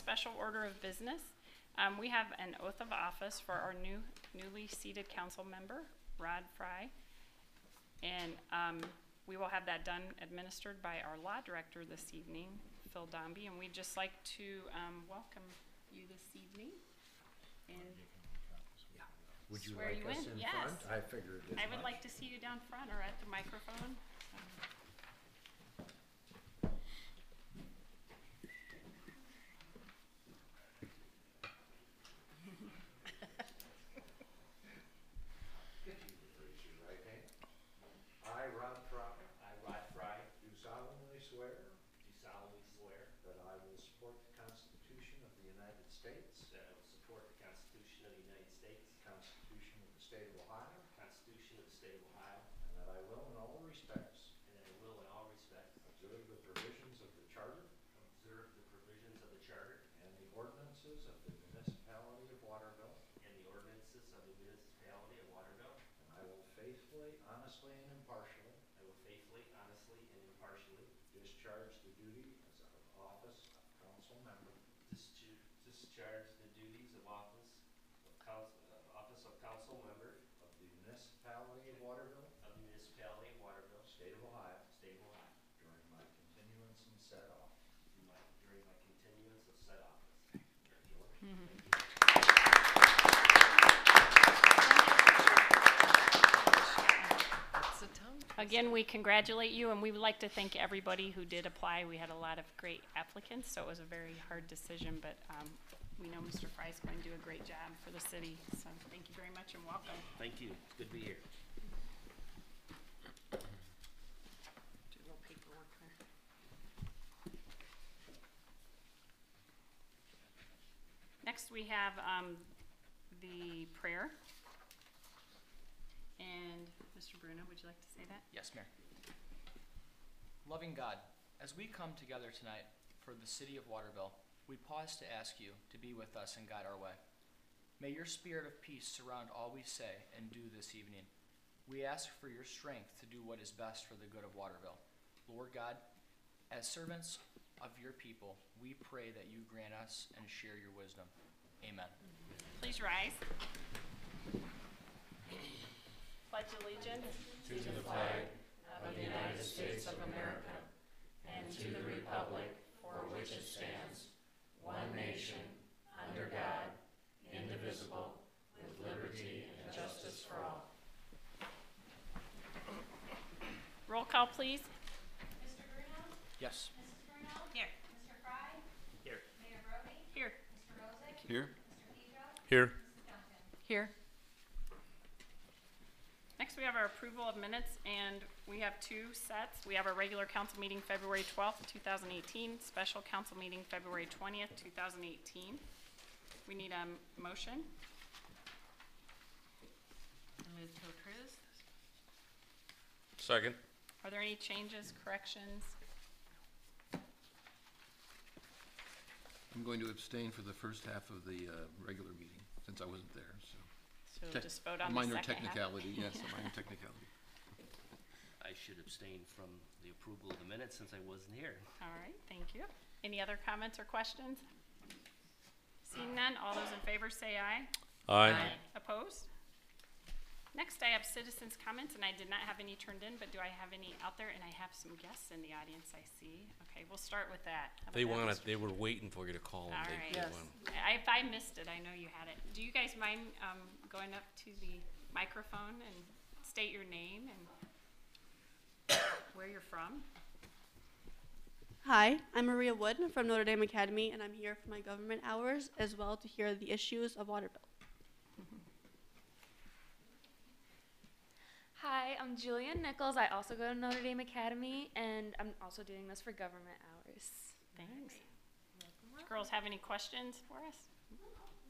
special order of business. We have an oath of office for our newly seated council member, Rod Fry. And we will have that done administered by our law director this evening, Phil Dombey. And we'd just like to welcome you this evening. And would you swear like you us in? in Yes. front? I figured as I would much. like to see you down front or at the microphone. Raise your right hand. I, Rod Fry, do solemnly swear that I will support the Constitution of the United States, the Constitution of the State of Ohio, and that I will in all respects observe the provisions of the Charter and the ordinances of the Municipality of Waterville, and I will faithfully, honestly, and impartially discharge the duties of office of council member of the Municipality of Waterville, State of Ohio, during my continuance in said office. Again, we congratulate you, and we would like to thank everybody who did apply. We had a lot of great applicants, so it was a very hard decision, but we know Mr. Fry's going to do a great job for the city. So thank you very much and welcome. Thank you. It's good to be here. Do a little paperwork there. Next, we have the prayer. And Mr. Bruno, would you like to say that? Yes, Mayor. Loving God, as we come together tonight for the city of Waterville, we pause to ask you to be with us and guide our way. May your spirit of peace surround all we say and do this evening. We ask for your strength to do what is best for the good of Waterville. Lord God, as servants of your people, we pray that you grant us and share your wisdom. Amen. Please rise. Pledge allegiance to the flag of the United States of America and to the republic for which it stands, one nation, under God, indivisible, with liberty and justice for all. Roll call, please. Mr. Bruno? Yes. Mrs. Bruno? Here. Mr. Fry? Here. Mayor Brody? Here. Mr. Rosick? Here. Mr. Pedro? Here. Mrs. Duncan? Here. Next, we have our approval of minutes, and we have two sets. We have our regular council meeting February 12th, 2018, special council meeting February 20th, 2018. We need a motion. Move to approve. Second. Are there any changes, corrections? I'm going to abstain for the first half of the regular meeting, since I wasn't there, so. So we'll just vote on the Minor second half. technicality, yes, a minor technicality. I should abstain from the approval of the minutes since I wasn't here. All right, thank you. Any other comments or questions? Seeing none, all those in favor say aye. Aye. Opposed? Next, I have citizens' comments, and I did not have any turned in, but do I have any out there? And I have some guests in the audience, I see. Okay, we'll start with that. How about They that, want Mr. it. They were waiting for you to call them. All They right. want 'em. If I missed it, I know you had it. Do you guys mind going up to the microphone and state your name and where you're from? Hi, I'm Maria Wood from Notre Dame Academy, and I'm here for my government hours as well to hear the issues of Waterville. Hi, I'm Julian Nichols. I also go to Notre Dame Academy, and I'm also doing this for government hours. Thanks. Girls have any questions for us?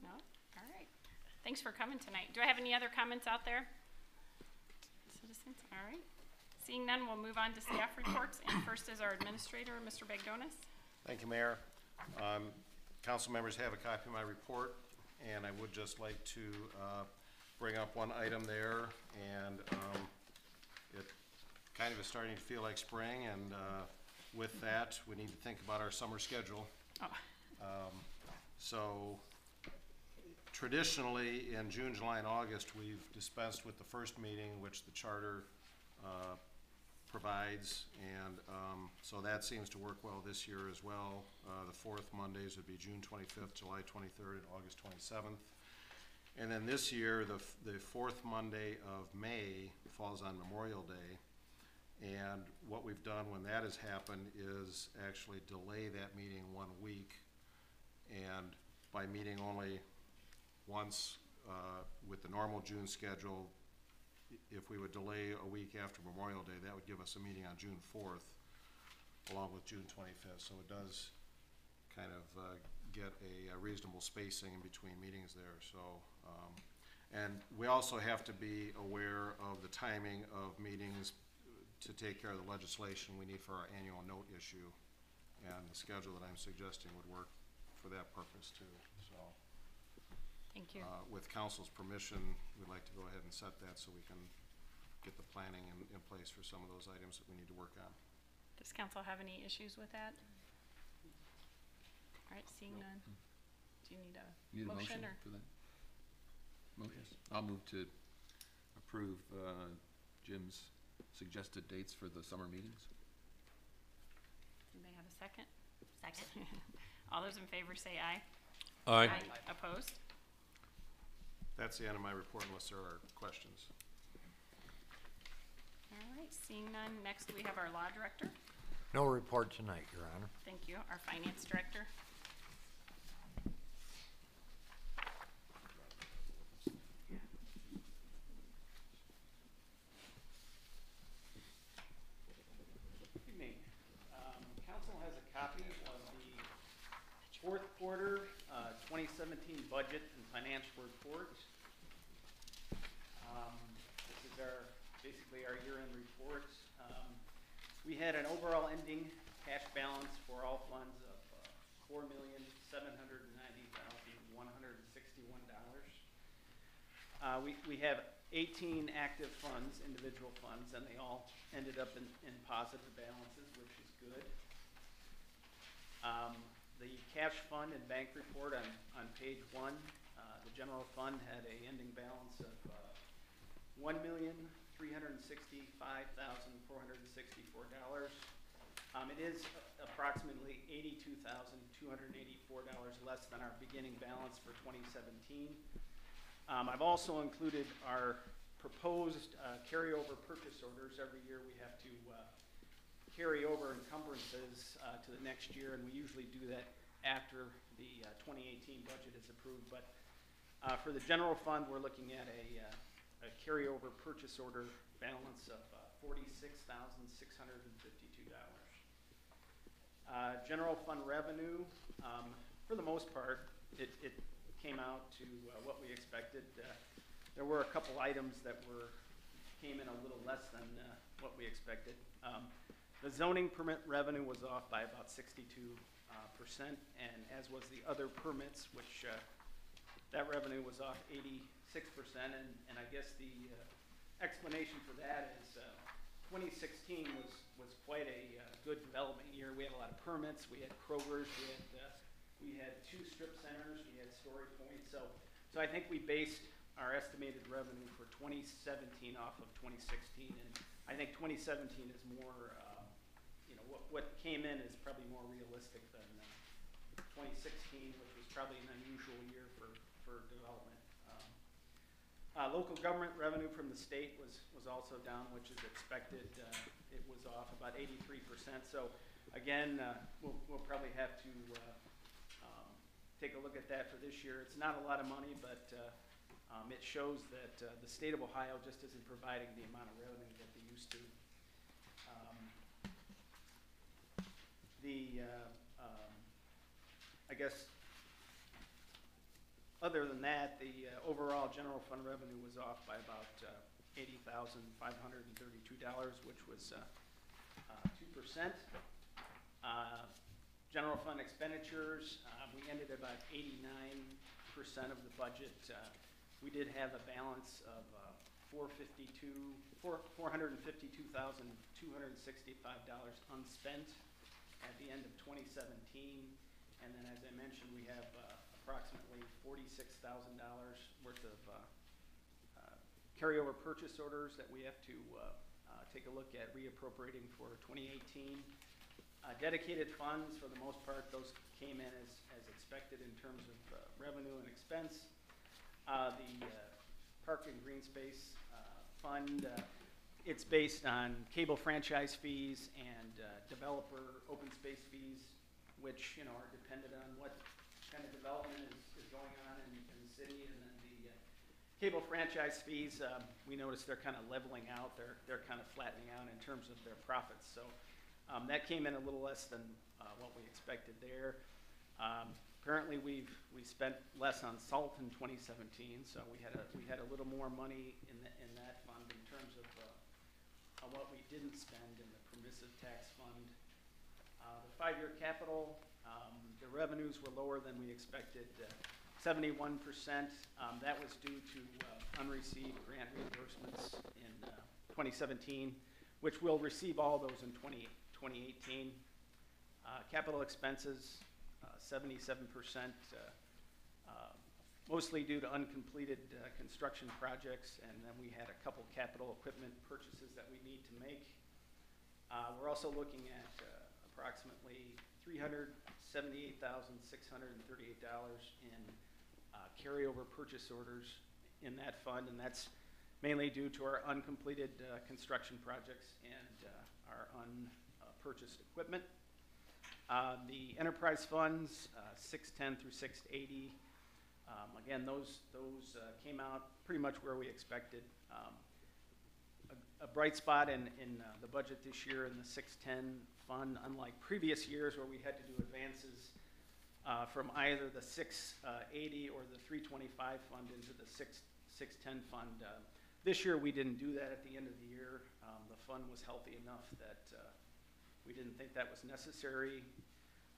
No? All right. Thanks for coming tonight. Do I have any other comments out there? Citizens? All right. Seeing none, we'll move on to staff reports. And first is our administrator, Mr. Bagdonis. Thank you, Mayor. Council members have a copy of my report, and I would just like to bring up one item there, and it kind of is starting to feel like spring, and with that, we need to think about our summer schedule. Oh. So traditionally, in June, July, and August, we've dispensed with the first meeting, which the charter provides, and so that seems to work well this year as well. The fourth Mondays would be June 25th, July 23rd, and August 27th. And then this year, the fourth Monday of May falls on Memorial Day. And what we've done when that has happened is actually delay that meeting 1 week. And by meeting only once with the normal June schedule, if we would delay a week after Memorial Day, that would give us a meeting on June 4th, along with June 25th. So it does kind of get a reasonable spacing in between meetings there. So, and we also have to be aware of the timing of meetings to take care of the legislation we need for our annual note issue. And the schedule that I'm suggesting would work for that purpose too. So, Thank you. with council's permission, we'd like to go ahead and set that so we can get the planning in place for some of those items that we need to work on. Does council have any issues with that? All right, seeing none. Do you need a Need a motion or? for that? Motion? I'll move to approve Jim's suggested dates for the summer meetings. Anybody have a second? Second. All those in favor say aye. Aye. Opposed? That's the end of my report unless there are questions. All right, seeing none. Next, we have our law director. No report tonight, Your Honor. Thank you. Our finance director. Evening. Council has a copy of the fourth quarter 2017 budget and financial report. This is basically our year-end report. We had an overall ending cash balance for all funds of $4,790,161. We have 18 active funds, individual funds, and they all ended up in positive balances, which is good. The cash fund and bank report on page 1, the general fund had a ending balance of $1,365,464. It is approximately $82,284 less than our beginning balance for 2017. I've also included our proposed carryover purchase orders. Every year we have to carry over encumbrances to the next year, and we usually do that after the 2018 budget is approved. But for the general fund, we're looking at a carryover purchase order balance of $46,652. General fund revenue, for the most part, it came out to what we expected. There were a couple items that came in a little less than what we expected. The zoning permit revenue was off by about 62%, and as was the other permits, which that revenue was off 86%, and I guess the explanation for that is 2016 was quite a good development year. We had a lot of permits. We had Kroger's. We had 2 strip centers. We had Story Point. So I think we based our estimated revenue for 2017 off of 2016, and I think 2017 is more, what came in is probably more realistic than 2016, which was probably an unusual year for development. Local government revenue from the state was also down, which is expected. It was off about 83%. So again, we'll probably have to take a look at that for this year. It's not a lot of money, but it shows that the state of Ohio just isn't providing the amount of revenue that they used to. I guess other than that, the overall general fund revenue was off by about $80,532, which was 2%. General fund expenditures, we ended about 89% of the budget. We did have a balance of $452,265 unspent at the end of 2017. And then, as I mentioned, we have worth of carryover purchase orders that we have to take a look at reappropriating for 2018. Dedicated funds, for the most part, those came in as expected in terms of revenue and expense. The Park and Green Space Fund, it's based on cable franchise fees and developer open space fees, which are dependent on what kind of development is going on in the city. And then the cable franchise fees, we noticed they're kind of leveling out. They're kind of flattening out in terms of their profits. So that came in a little less than what we expected there. Apparently, we spent less on salt in 2017, so we had a little more money in that fund in terms of what we didn't spend in the permissive tax fund. The 5-year capital, the revenues were lower than we expected, 71%. That was due to unreceived grant reimbursements in 2017, which we'll receive all those in 2018. Capital expenses, 77%, mostly due to uncompleted construction projects, and then we had a couple capital equipment purchases that we need to make. We're also looking at approximately $378,638 in carryover purchase orders in that fund, and that's mainly due to our uncompleted construction projects and our unpurchased equipment. The enterprise funds, 610 through 680, again, those came out pretty much where we expected. A bright spot in the budget this year in the 610 fund, unlike previous years where we had to do advances from either the 680 or the 325 fund into the 610 fund. This year we didn't do that at the end of the year. The fund was healthy enough that we didn't think that was necessary.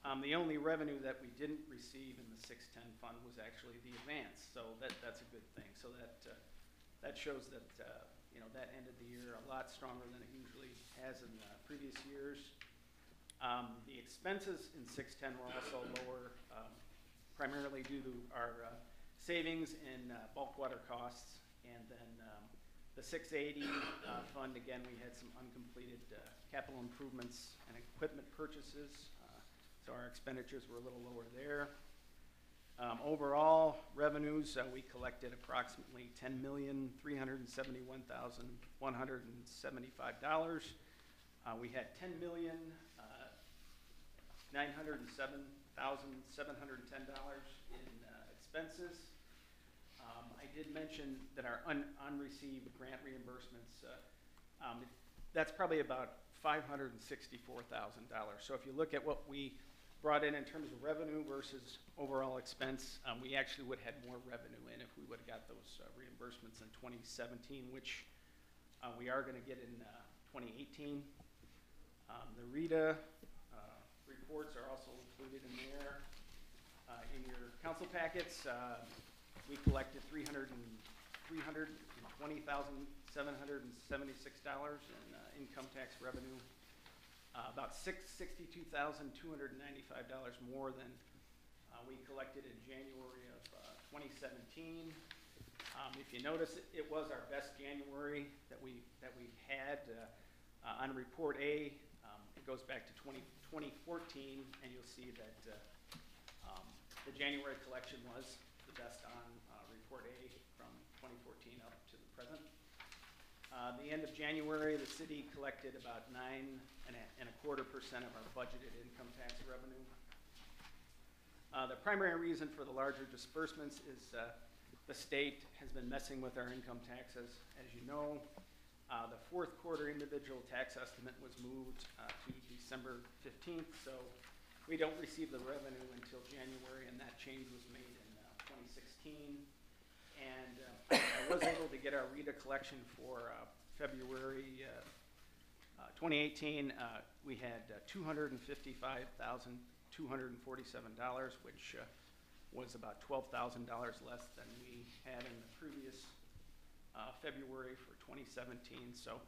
The only revenue that we didn't receive in the 610 fund was actually the advance, so that's a good thing. So that shows that that ended the year a lot stronger than it usually has in previous years. The expenses in 610 were also lower, primarily due to our savings in bulk water costs, and then the 680 fund, again, we had some uncompleted capital improvements and equipment purchases, so our expenditures were a little lower there. Overall revenues, we collected approximately $10,371,175. We had $10,907,710 in expenses. I did mention that our unreceived grant reimbursements, that's probably about $564,000. So if you look at what we brought in terms of revenue versus overall expense, we actually would have had more revenue in if we would have got those reimbursements in 2017, which we are going to get in 2018. The RETA reports are also included in there. In your council packets, we collected $320,776 in income tax revenue, about $62,295 more than we collected in January of 2017. If you notice, it was our best January that we've had. On Report A, it goes back to 2014, and you'll see that the January collection was the best on Report A from 2014 up to the present. The end of January, the city collected about 9.25% of our budgeted income tax revenue. The primary reason for the larger disbursements is the state has been messing with our income taxes. As you know, the fourth quarter individual tax estimate was moved to December 15th, so we don't receive the revenue until January, and that change was made in 2016. And I was able to get our RETA collection for February 2018. We had $255,247, which was about $12,000 less than we had in the previous February for 2017. So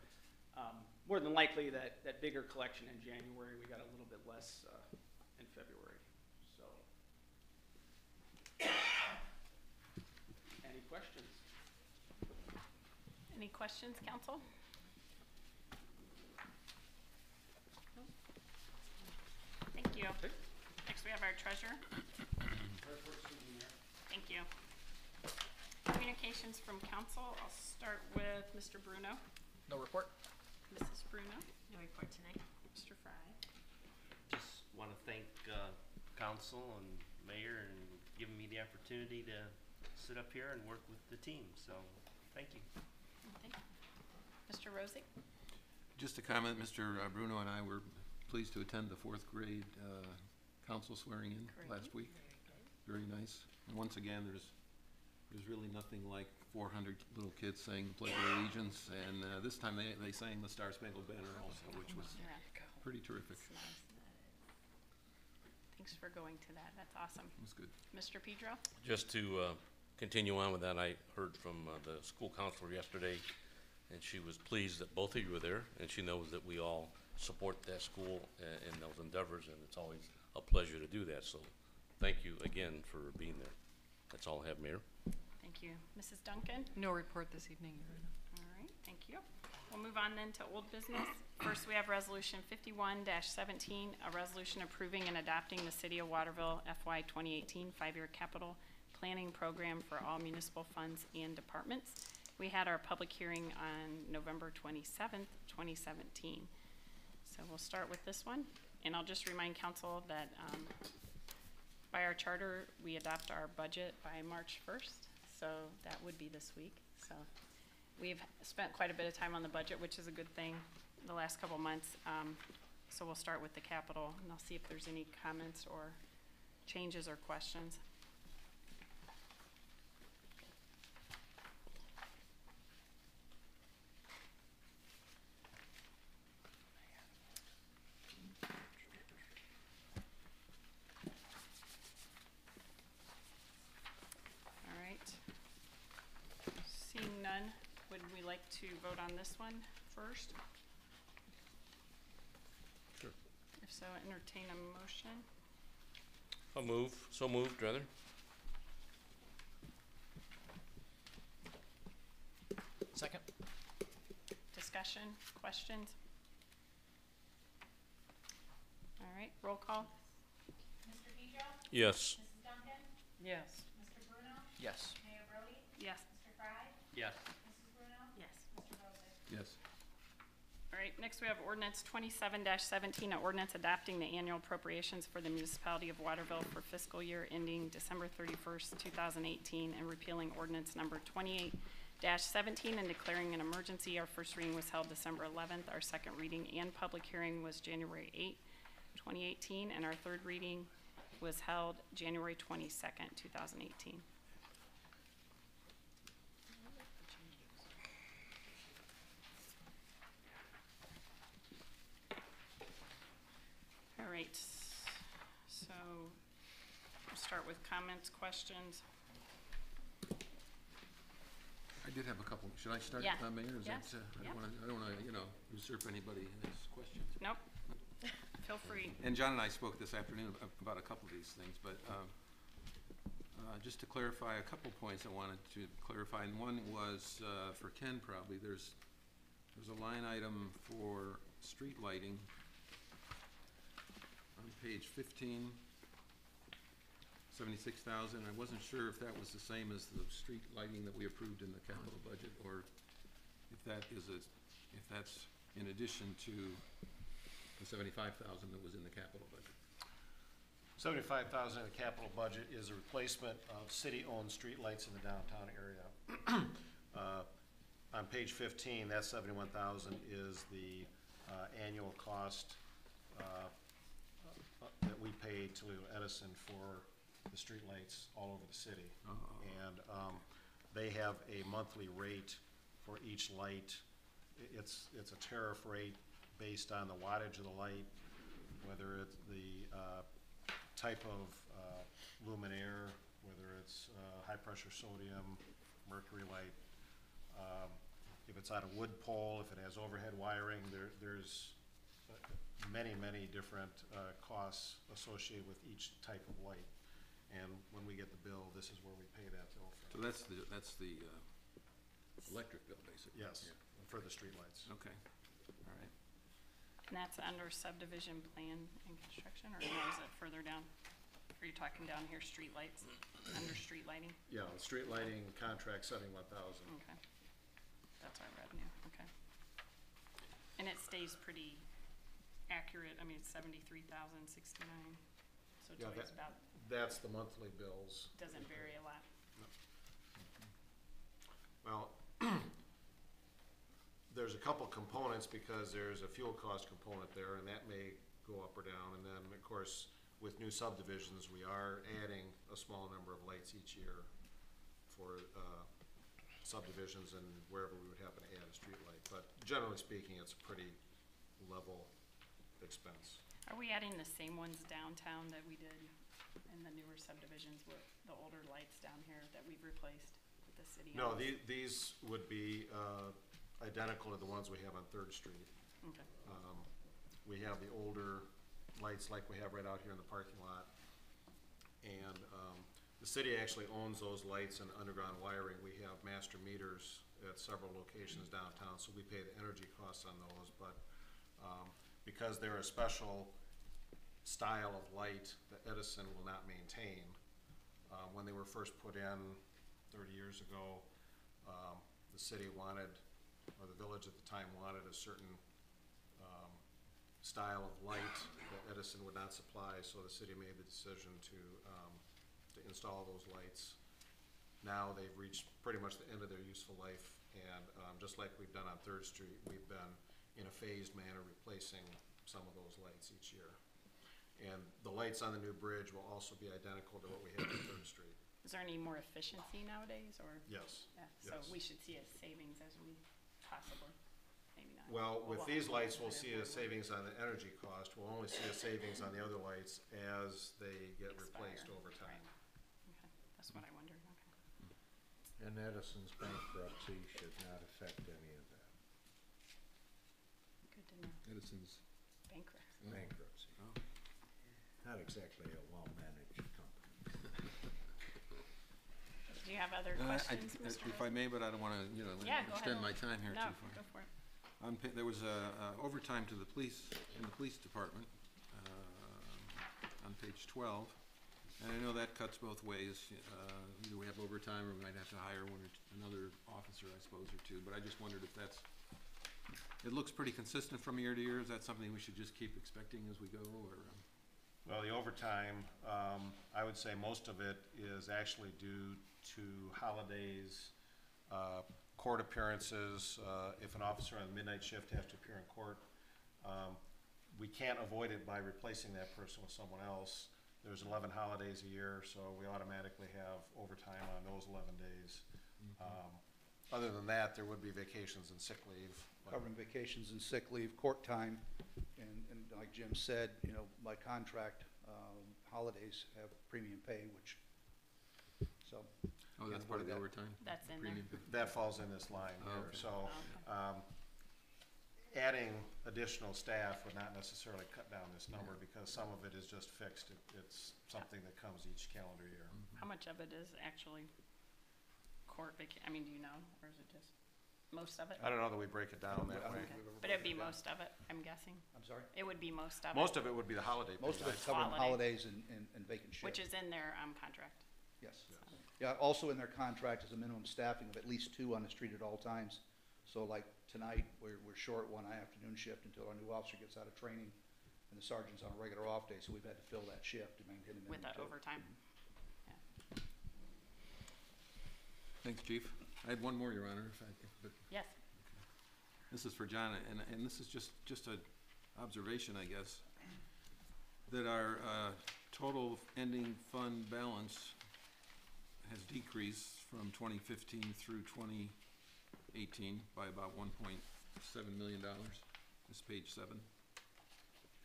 more than likely that bigger collection in January, we got a little bit less in February. So Any questions, council? Thank you. Next, we have our treasurer. Thank you. Communications from council. I'll start with Mr. Bruno. No report? Mrs. Bruno. No report tonight. Mr. Fry. Just want to thank council and mayor and giving me the opportunity to sit up here and work with the team. So, thank you. Thank you. Mr. Rosie. Just a comment, Mr. Bruno and I were pleased to attend the fourth grade council swearing in last week. Very nice. And once again, there's really nothing like 400 little kids saying the Pledge of Allegiance, and this time they sang the Star Spangled Banner also, which was pretty terrific. That's nice. Thanks for going to that. That's awesome. It was good. Mr. Pedro. Just to continue on with that, I heard from the school counselor yesterday, and she was pleased that both of you were there, and she knows that we all support that school in those endeavors, and it's always a pleasure to do that. So thank you again for being there. That's all I have, Mayor. Thank you. Mrs. Duncan. No report this evening, Your Honor. All right, thank you. We'll move on then to old business. First, we have Resolution 51-17, a resolution approving and adopting the City of Waterville FY 2018 5-year capital planning program for all municipal funds and departments. We had our public hearing on November 27th, 2017. So we'll start with this one. And I'll just remind council that by our charter, we adopt our budget by March 1st. So that would be this week. So we've spent quite a bit of time on the budget, which is a good thing, the last couple months. So we'll start with the capital, and I'll see if there's any comments or changes or questions. All right. Seeing none, would we like to vote on this one first? Sure. If so, entertain a motion. I'll move. So moved, rather. Second? Discussion, questions? All right, roll call. Mr. Pedro? Yes. Mrs. Duncan? Yes. Mr. Bruno? Yes. Mayor Brody? Yes. Mr. Fry? Yes. Mrs. Bruno? Yes. Mr. Rosick? Yes. All right, next we have ordinance 27-17, an ordinance adopting the annual appropriations for the municipality of Waterville for fiscal year ending December 31st, 2018, and repealing ordinance number 28-17 and declaring an emergency. Our first reading was held December 11th. Our second reading and public hearing was January 8th, 2018, and our third reading was held January 22nd, 2018. All right, so we'll start with comments, questions. I did have a couple. Should I start, Yeah. Mayor? Is Yes. that, Yeah. I don't wanna, usurp anybody has questions. Nope. Feel free. And John and I spoke this afternoon about a couple of these things, but just to clarify a couple points I wanted to clarify, and one was for Ken probably. There's a line item for street lighting on page 15, 76,000. I wasn't sure if that was the same as the street lighting that we approved in the capital budget, or if that is if that's in addition to the 75,000 that was in the capital budget. 75,000 in the capital budget is a replacement of city-owned streetlights in the downtown area. On page 15, that 71,000 is the annual cost that we pay to Edison for the streetlights all over the city. And they have a monthly rate for each light. It's a tariff rate based on the wattage of the light, whether it's the type of luminaire, whether it's high-pressure sodium, mercury light. If it's on a wood pole, if it has overhead wiring, there's many different costs associated with each type of light. And when we get the bill, this is where we pay that bill from. So that's the electric bill, basically. Yes, Yeah. for the streetlights. Okay, all right. And that's under subdivision plan and construction, or no, is it further down? Are you talking down here, street lights, under street lighting? Yeah, street lighting contract 71,000. Okay. That's our revenue, okay. And it stays pretty accurate, I mean, it's 73,069, so it's Yeah, always about, That's the monthly bills. doesn't vary a lot. Well, there's a couple components because there's a fuel cost component there, and that may go up or down. And then, of course, with new subdivisions, we are adding a small number of lights each year for subdivisions and wherever we would happen to add a street light. But generally speaking, it's a pretty level expense. Are we adding the same ones downtown that we did in the newer subdivisions with the older lights down here that we've replaced with the city? No, owns? these would be identical to the ones we have on Third Street. Okay. We have the older lights like we have right out here in the parking lot. And the city actually owns those lights and underground wiring. We have master meters at several locations downtown, so we pay the energy costs on those. But because they're a special style of light that Edison will not maintain, when they were first put in 30 years ago, the city wanted, or the village at the time wanted, a certain style of light that Edison would not supply, so the city made the decision to install those lights. Now they've reached pretty much the end of their useful life, and just like we've done on Third Street, we've been in a phased manner replacing some of those lights each year. And the lights on the new bridge will also be identical to what we have on Third Street. Is there any more efficiency nowadays, or? Yes. Yeah, so Yes. we should see a savings as we possibly, maybe not. Well, with Well, these well, lights, we'll see a well, savings on the energy cost. We'll only see a savings on the other lights as they get replaced expire. over time. Right. Okay, that's what I wondered, okay. And Edison's bankruptcy should not affect any of that. Good to know. Edison's, Bankrupt. Bankruptcy. oh, Not exactly a well-managed company. Do you have other questions, Mr. if I may, but I don't wanna, you know, Yeah, go extend ahead. my time here No, too far. go for it. There was overtime to the police, in the police department, on page 12. And I know that cuts both ways. Either we have overtime or we might have to hire another officer, I suppose, or two. But I just wondered if it looks pretty consistent from year to year. Is that something we should just keep expecting as we go, or? Well, the overtime, I would say most of it is actually due to holidays, court appearances. If an officer on the midnight shift has to appear in court, we can't avoid it by replacing that person with someone else. There's 11 holidays a year, so we automatically have overtime on those 11 days. Other than that, there would be vacations and sick leave. but- Covering vacations and sick leave, court time, and like Jim said, you know, by contract, holidays have premium pay, which, so. Oh, that's part of the overtime? That's in there. Premium pay? That falls in this line Oh, here. okay. So Okay. adding additional staff would not necessarily cut down this number because some of it is just fixed. It's something that comes each calendar year. How much of it is actually court I mean, do you know, or is it just most of it? I don't know that we break it down that I don't way. think we've ever But it'd be broken it down. most of it, I'm guessing. I'm sorry? It would be most of it. Most of it would be the holiday pay. Most of it's covering holidays and vacant shifts. Which is in their contract. Yes. Yeah, also in their contract is a minimum staffing of at least 2 on the street at all times. So like tonight, we're short one afternoon shift until our new officer gets out of training, and the sergeant's on a regular off day, so we've had to fill that shift to maintain a minimum. With that 2. overtime. Thanks, Chief. I had one more, Your Honor, but Yes. this is for John, and this is just an observation, I guess, that our total ending fund balance has decreased from 2015 through 2018 by about $1.7 million. This is page 7.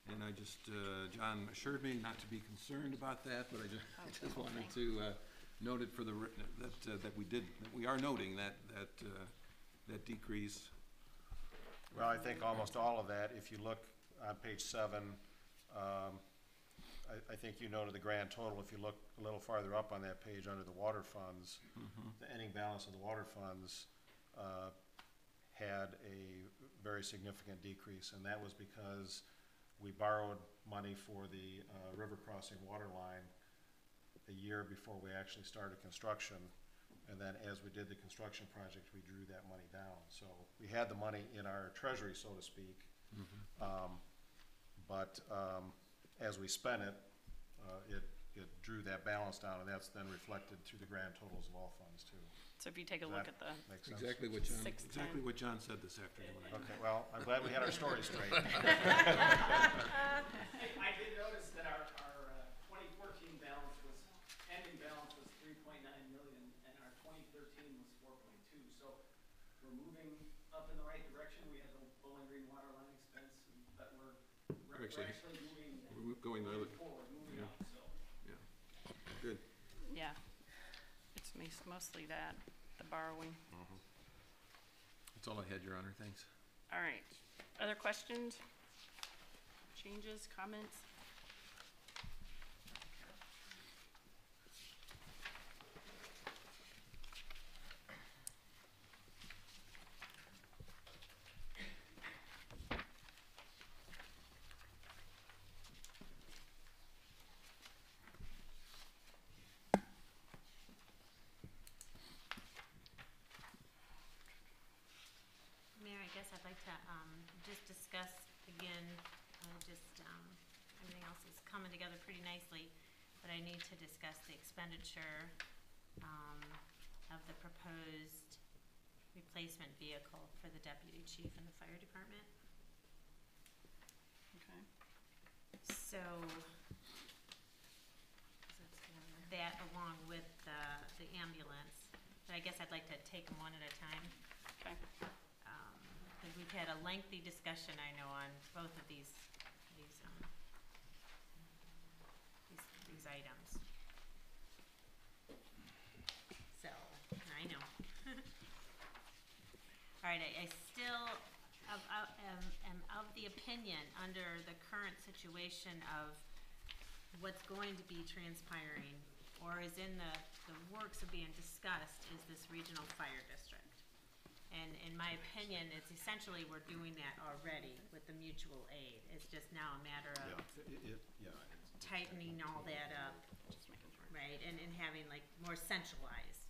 And I just, John assured me not to be concerned about that, but I just wanted to note it for the that we are noting that decrease. Well, I think almost all of that, if you look on page 7, I think you noted the grand total. If you look a little farther up on that page under the water funds, the ending balance of the water funds had a very significant decrease, and that was because we borrowed money for the river crossing water line a year before we actually started construction. And then as we did the construction project, we drew that money down. So we had the money in our treasury, so to speak. But as we spent it, it drew that balance down, and that's then reflected through the grand totals of all funds too. So if you take a Does look that at the make sense? Exactly what John said this afternoon. Okay, well, I'm glad we had our story straight. I did notice that our 2014 balance was, ending balance was 3.9 million, and our 2013 was 4.2. So we're moving up in the right direction. We had the Bowling Green water line expense, but we're actually moving forward, moving up. So Good. Yeah, it's mostly that, the borrowing. That's all I had, Your Honor. Thanks. All right. Other questions? Changes, comments? Mayor, I guess I'd like to just discuss again, everything else is coming together pretty nicely, but I need to discuss the expenditure of the proposed replacement vehicle for the deputy chief and the fire department. Okay. So that along with the ambulance, but I guess I'd like to take them one at a time. Okay. Because we've had a lengthy discussion, I know, on both of these items. So, I know. All right, I still am of the opinion, under the current situation of what's going to be transpiring, or is in the works of being discussed, is this regional fire district. And in my opinion, it's essentially we're doing that already with the mutual aid. It's just now a matter of tightening all that up, Just making sure. right, and having like more centralized.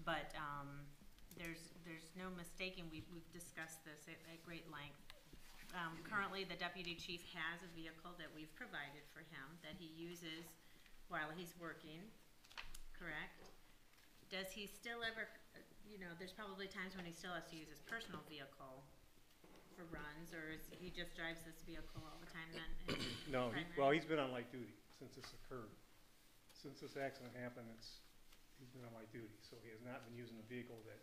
But there's no mistaking, we've discussed this at great length. Currently, the deputy chief has a vehicle that we've provided for him that he uses while he's working, correct? Does he still ever, there's probably times when he still has to use his personal vehicle for runs, or he just drives this vehicle all the time then? No, he's been on light duty since this occurred. Since this accident happened, he's been on light duty, so he has not been using the vehicle that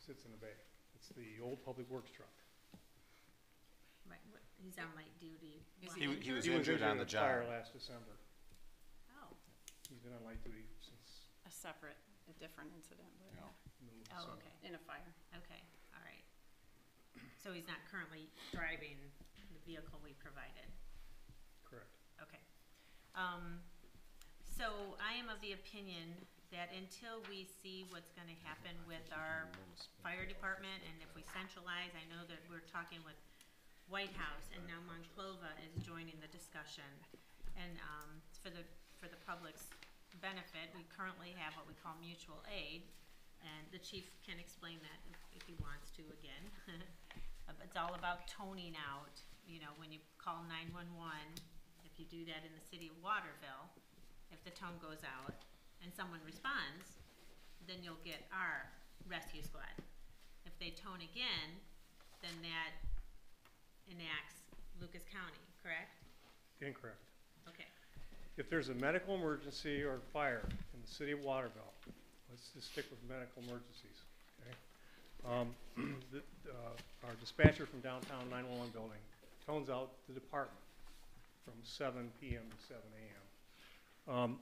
sits in the bay. It's the old public works truck. Right, he's on light duty. Is Why? He was injured on the in a fire job. last December. Oh, He's been on light duty since A different incident, but Yeah. oh, okay, in a fire. okay, all right. So he's not currently driving the vehicle we provided? Correct. Okay. So I am of the opinion that until we see what's gonna happen with our fire department, and if we centralize, I know that we're talking with White House, and now Monclova is joining the discussion. And, for the public's benefit, we currently have what we call mutual aid, and the chief can explain that if he wants to again. It's all about toning out, when you call 911, if you do that in the city of Waterville, if the tone goes out and someone responds, then you'll get our rescue squad. If they tone again, then that enacts Lucas County, correct? Incorrect. Okay. If there's a medical emergency or fire in the city of Waterville, let's just stick with medical emergencies, okay? Our dispatcher from downtown 911 building tones out the department from 7 p.m. to 7 a.m.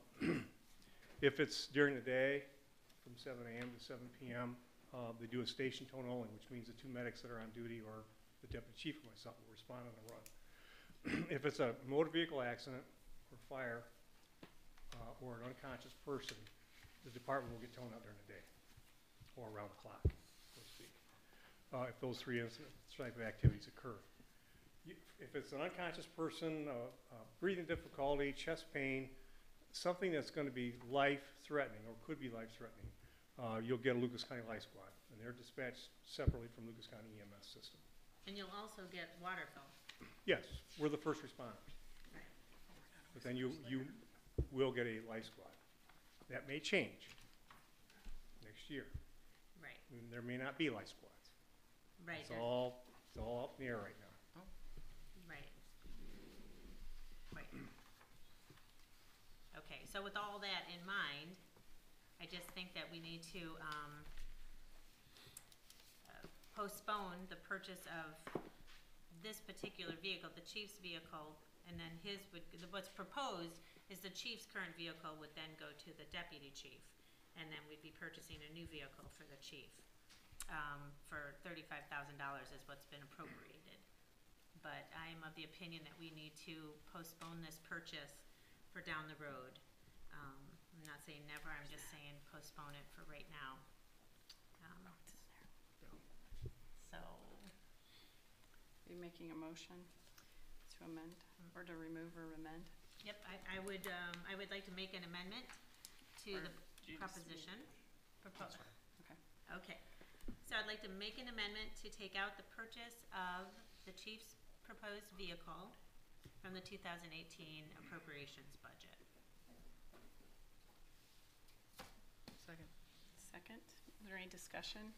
If it's during the day, from 7 a.m. to 7 p.m., they do a station tone only, which means the two medics that are on duty or the deputy chief or myself will respond on the run. If it's a motor vehicle accident or fire or an unconscious person, the department will get toned out during the day. or around the clock, so to speak, if those three type of activities occur. If it's an unconscious person, breathing difficulty, chest pain, something that's going to be life-threatening or could be life-threatening, you'll get a Lucas County Life Squad, and they're dispatched separately from Lucas County EMS system. And you'll also get Waterville. Yes, we're the first responders. Right. But then you will get a life squad. That may change next year. Right. And there may not be life squads. Right. It's all up in the air right now. Right. Right. Okay, so with all that in mind, I just think that we need to postpone the purchase of this particular vehicle, the chief's vehicle, and then what's proposed is the chief's current vehicle would then go to the deputy chief, and then we'd be purchasing a new vehicle for the chief for $35,000 is what's been appropriated. But I am of the opinion that we need to postpone this purchase for down the road. I'm not saying never, I'm just saying postpone it for right now. So, Are you making a motion to amend or to remove or amend? yep, I would like to make an amendment to Or the do you just proposition. Okay. Okay, so I'd like to make an amendment to take out the purchase of the chief's proposed vehicle from the 2018 appropriations budget. Second. Second, is there any discussion?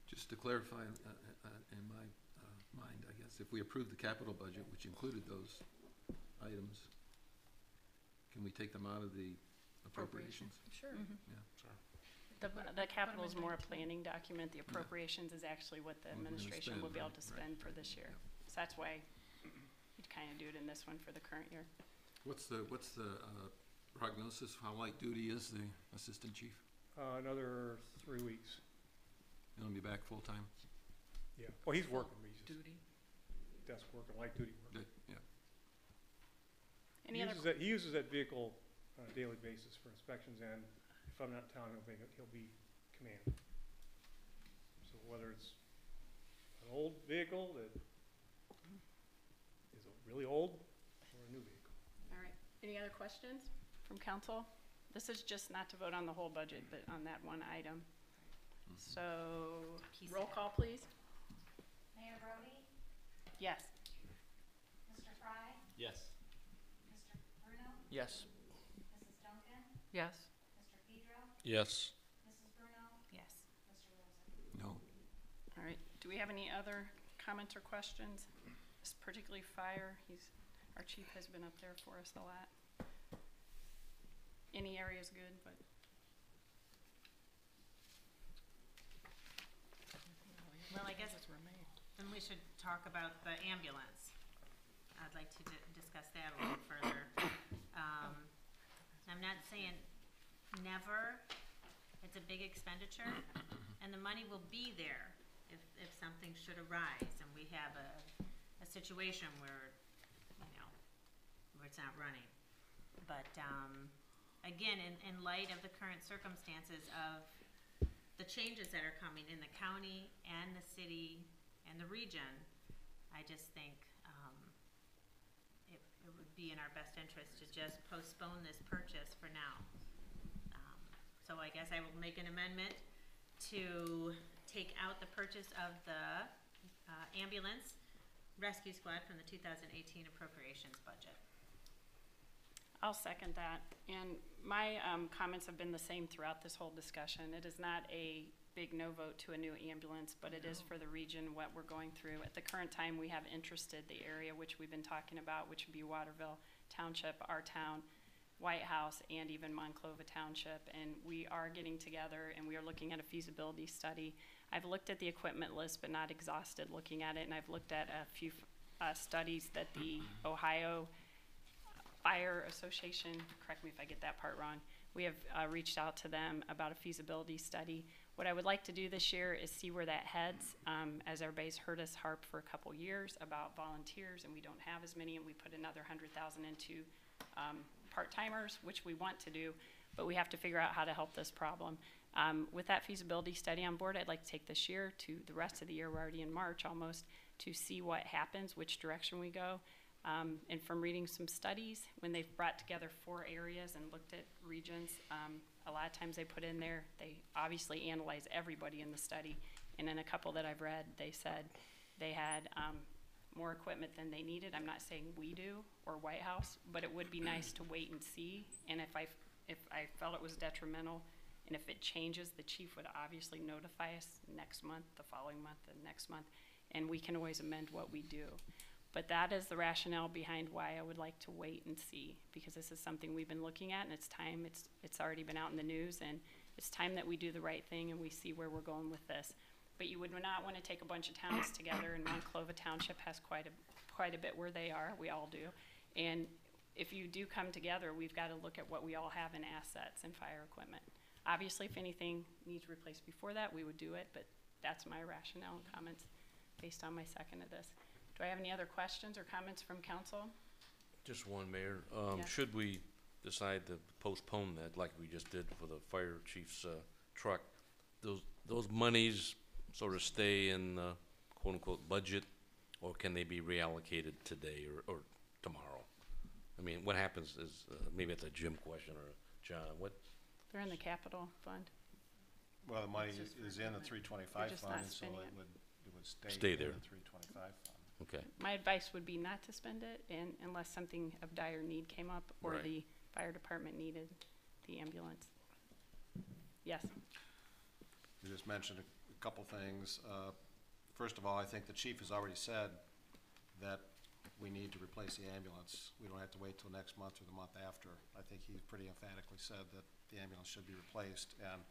Just to clarify, in my mind, I guess, if we approve the capital budget, which included those items, can we take them out of the appropriations? Sure. Yeah. The capital is more a planning document, the appropriations is actually what the What we're gonna administration will spend, be able right, to spend for this year. So that's why you'd kind of do it in this one for the current year. What's the prognosis? How light duty is the assistant chief? Another 3 weeks. He'll be back full-time? Yeah. Well, he's working, but he's just Duty. desk work and light duty work. Good, yeah. Any other, He uses that vehicle on a daily basis for inspections, and if I'm not in town, he'll be commanded. So whether it's an old vehicle that is really old or a new vehicle. all right, any other questions from council? This is just not to vote on the whole budget, but on that one item. So, Piece roll it. call, please. Mayor Brody, Yes. Mr. Fry, Yes. Mr. Bruno, Yes. Mrs. Duncan, Yes. Mr. Pedro, Yes. Mrs. Bruno, Yes. Mr. Rosen. No. All right, do we have any other comments or questions? Particularly fire, our chief has been up there for us a lot. Any area is good, but Well, I guess then we should talk about the ambulance. I'd like to discuss that a little further. I'm not saying never, it's a big expenditure, and the money will be there if something should arise and we have a situation where, where it's not running. But, again, in light of the current circumstances of the changes that are coming in the county and the city and the region, I just think it would be in our best interest to just postpone this purchase for now. So I guess I will make an amendment to take out the purchase of the ambulance rescue squad from the 2018 appropriations budget. I'll second that. And my comments have been the same throughout this whole discussion. It is not a big no vote to a new ambulance, but it is for the region what we're going through. At the current time, we have interested the area which we've been talking about, which would be Waterville Township, our town, White House, and even Monclova Township. And we are getting together and we are looking at a feasibility study. I've looked at the equipment list, but not exhausted looking at it. And I've looked at a few studies that the Ohio Fire Association, correct me if I get that part wrong, we have reached out to them about a feasibility study. What I would like to do this year is see where that heads, as everybody's heard us harp for a couple years about volunteers, and we don't have as many, and we put another $100,000 into part-timers, which we want to do. but we have to figure out how to help this problem. With that feasibility study on board, I'd like to take this year to the rest of the year, we're already in March almost, to see what happens, which direction we go. And from reading some studies, when they've brought together 4 areas and looked at regions, a lot of times they put in there, they obviously analyze everybody in the study. And in a couple that I've read, they said they had more equipment than they needed. I'm not saying we do or White House, but it would be nice to wait and see. And if I felt it was detrimental, and if it changes, the chief would obviously notify us next month, the following month, the next month, and we can always amend what we do. But that is the rationale behind why I would like to wait and see, because this is something we've been looking at, and it's time. It's already been out in the news, and it's time that we do the right thing and we see where we're going with this. But you would not want to take a bunch of towns together, and Monclova Township has quite a bit where they are. We all do. And if you do come together, we've got to look at what we all have in assets and fire equipment. Obviously, if anything needs replaced before that, we would do it, but that's my rationale and comments based on my second of this. Do I have any other questions or comments from council? Just one, Mayor. Yeah. Should we decide to postpone that like we just did for the fire chief's truck, those monies sort of stay in the quote-unquote budget, or can they be reallocated today or tomorrow? I mean, what happens is, maybe it's a Jim question or John, what? They're in the capital fund. Well, the money It's just is for in the equipment. 325 They're just fund, not so spending it. it would Stay stay in there. the 325 fund. Okay. My advice would be not to spend it unless something of dire need came up or Right. the fire department needed the ambulance. Yes. You just mentioned a couple things. First of all, I think the chief has already said that we need to replace the ambulance. We don't have to wait till next month or the month after. I think he pretty emphatically said that the ambulance should be replaced. And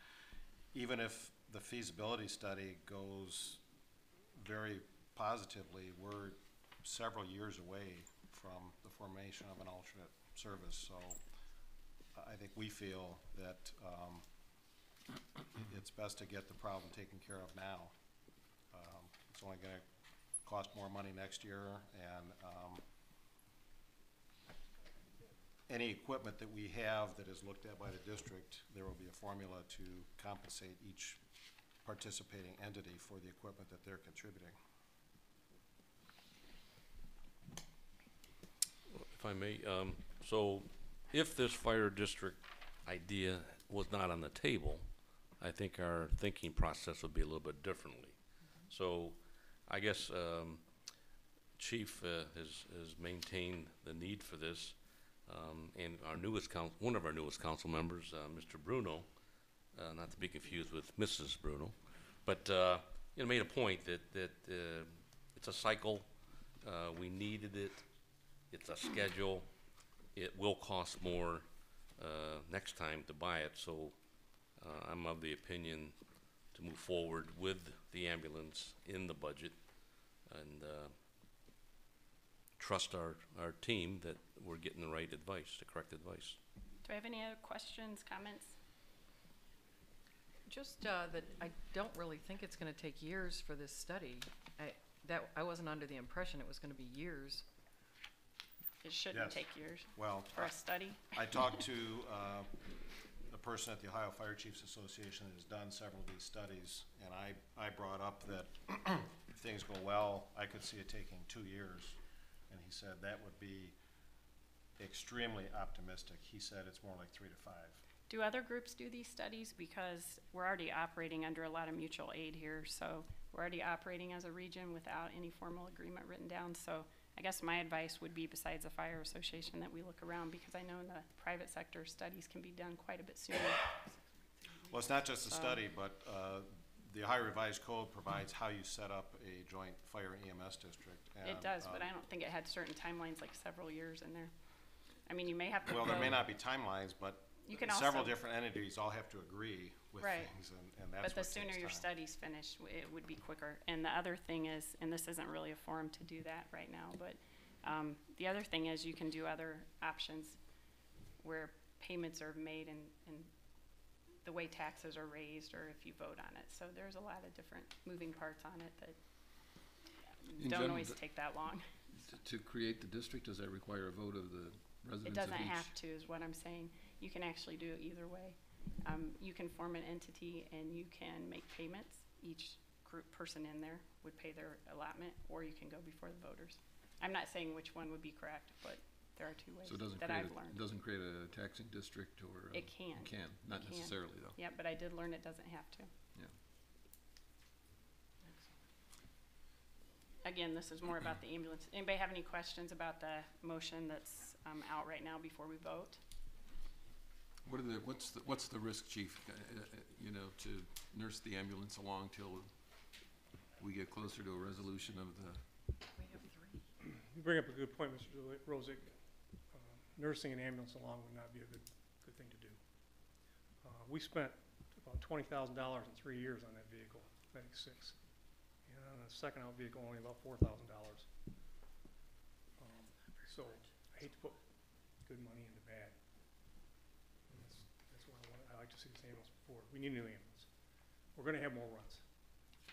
even if the feasibility study goes very positively, we're several years away from the formation of an alternate service. So I think we feel that it's best to get the problem taken care of now. It's only going to cost more money next year, and any equipment that we have that is looked at by the district, there will be a formula to compensate each participating entity for the equipment that they're contributing. If I may, so if this fire district idea was not on the table, I think our thinking process would be a little bit differently. So I guess Chief has maintained the need for this, and our newest one of our newest council members, Mr. Bruno, not to be confused with Mrs. Bruno, but made a point that it's a cycle. We needed it. It's a schedule. It will cost more next time to buy it. So I'm of the opinion to move forward with the ambulance in the budget and trust our team that we're getting the right advice, the correct advice. Do I have any other questions, comments? Just that I don't really think it's going to take years for this study. I wasn't under the impression it was going to be years. It shouldn't Yes. take years Well, for a study. I talked to a person at the Ohio Fire Chiefs Association that has done several of these studies, and I brought up that if things go well, I could see it taking 2 years. And he said that would be extremely optimistic. He said it's more like 3 to 5. Do other groups do these studies? Because we're already operating under a lot of mutual aid here, so we're already operating as a region without any formal agreement written down. So I guess my advice would be, besides the fire association, that we look around, because I know in the private sector, studies can be done quite a bit sooner. Well, it's not just a study, but the Ohio Revised Code provides how you set up a joint fire EMS district. And, It does, but I don't think it had certain timelines, like several years in there. I mean, you may have to well, there go- may not be timelines, but You can several also- different entities all have to agree with Right. things, and that's But the what sooner takes your time. study's finished, it would be quicker. And the other thing is, and this isn't really a forum to do that right now, but the other thing is you can do other options where payments are made and the way taxes are raised, or if you vote on it. So there's a lot of different moving parts on it that In don't general, always take that long. To create the district, does that require a vote of the residents It of each? doesn't have to, is what I'm saying. You can actually do it either way. You can form an entity and you can make payments. Each person in there would pay their allotment, or you can go before the voters. I'm not saying which one would be correct, but there are two ways So it doesn't that create I've learned. it doesn't create a taxing district or? It can. It can, not It can. necessarily though. Yeah, but I did learn it doesn't have to. Yeah. Again, this is more about the ambulance. Anybody have any questions about the motion that's out right now before we vote? What's the risk, chief, you know, to nurse the ambulance along till we get closer to a resolution of the? We have 3. You bring up a good point, Mr. Rosick. Nursing an ambulance along would not be a good thing to do. We spent about $20,000 in 3 years on that vehicle, I think 6. And on a second out vehicle, only about $4,000. So I hate to put good money into bad. And that's why I like to see this ambulance before. We need a new ambulance. We're gonna have more runs.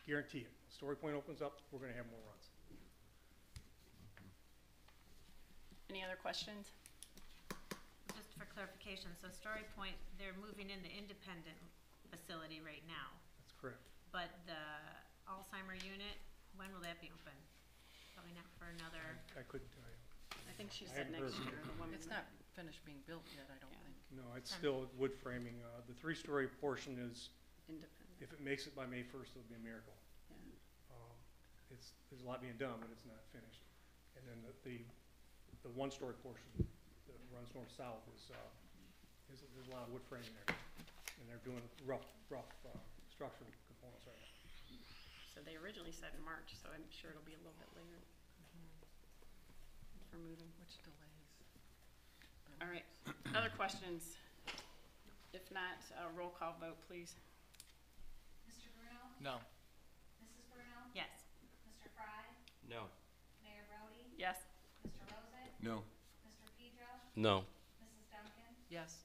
Guarantee it. Story Point opens up, we're gonna have more runs. Any other questions? Just for clarification, so Story Point, they're moving in the independent facility right now, That's correct. but the Alzheimer unit, when will that be open? Probably not for another, I couldn't tell you. I think she I said haven't next heard. year, the woman. It's not finished being built yet, I don't Yeah. think. No, it's still wood framing. The 3-story portion is, Independent. if it makes it by May 1st, it'll be a miracle. Yeah. There's a lot being done, but it's not finished. And then the 1-story portion that runs north-south is there's a lot of wood framing there. And they're doing rough structural components right now. So they originally said March, so I'm sure it'll be a little bit later for moving. Which delays. All right, other questions? If not, roll call vote, please. Mr. Bruno? No. Mrs. Bruno? yes. Mr. Fry? No. Mayor Brody? Yes? Mr. Rosick? No. Mr. Pedro? No. Mrs. Duncan? Yes.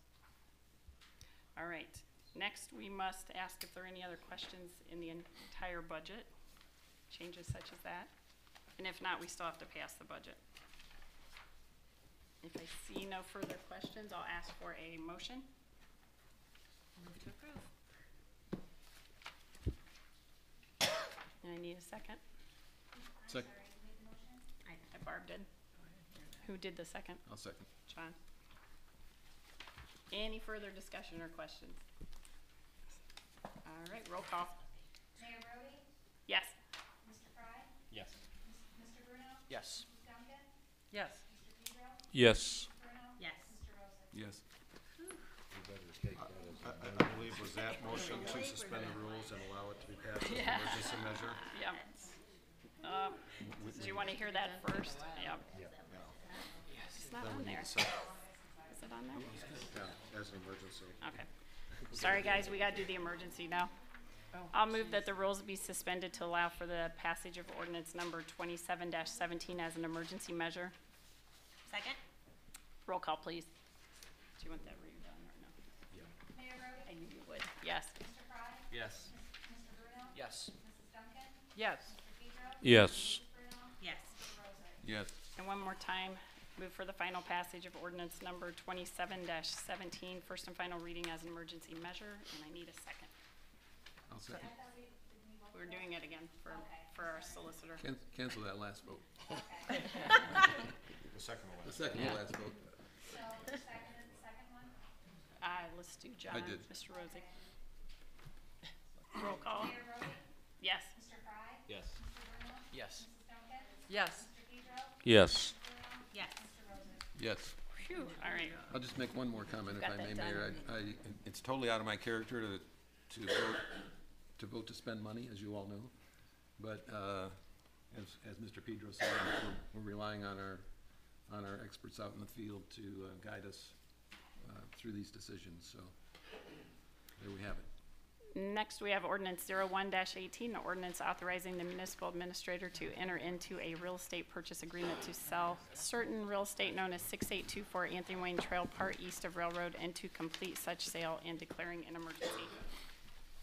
All right. Next, we must ask if there are any other questions in the entire budget, changes such as that. And if not, we still have to pass the budget. If I see no further questions, I'll ask for a motion. Move to approve. And I need a second. Sec- Sorry, who made the motion? Barb did. Who did the second? I'll second. John. Any further discussion or questions? All right, roll call. Mayor Brody? Yes. Mr. Fry? Yes. Mr. Bruno? Yes. Mrs. Duncan? Yes. Mr. Pedro? Yes. Bruno? Yes. Mr. Rosick? Yes. I believe was that motion to suspend the rules and allow it to be passed as an Yeah. emergency measure? Yep. Do you want to hear that first? Yep. It's not Then on we need there. a second. Is it on there? Yeah, as an emergency. Okay. Sorry, guys, we gotta do the emergency now. I'll move that the rules be suspended to allow for the passage of ordinance number 27-17 as an emergency measure. Second? Roll call, please. Do you want that redone or no? Mayor Brody? I knew you would. Yes. Mr. Fry? Yes. Mr. Bruno? Yes. Mrs. Duncan? Yes. Mr. Pedro? Yes. Mrs. Bruno? Yes. Mr. Rosick? Yes. And one more time, move for the final passage of ordinance number 27-17, first and final reading as an emergency measure, and I need a second. I'll second. I thought did we vote We're for doing it again for our solicitor. Cancel that last vote. The second one. The second to last vote. So, who seconded the second one? Let's do John. I did. Mr. Rosick. Roll call. Mayor Brody? Yes. Mr. Fry? Yes. Mr. Bruno? Yes. Mrs. Duncan? Yes. Mr. Pedro? Yes. Bruno? Yes. Mr. Rosick? Yes. Phew, all right. I'll just make one more comment if Got I that may, done. Mayor. It's totally out of my character to vote to spend money, as you all know. But, as Mr. Pedro said, we're relying on our experts out in the field to guide us through these decisions, so there we have it. Next, we have ordinance 01-18, an ordinance authorizing the municipal administrator to enter into a real estate purchase agreement to sell certain real estate known as 6824 Anthony Wayne Trail Part east of Railroad and to complete such sale and declaring an emergency.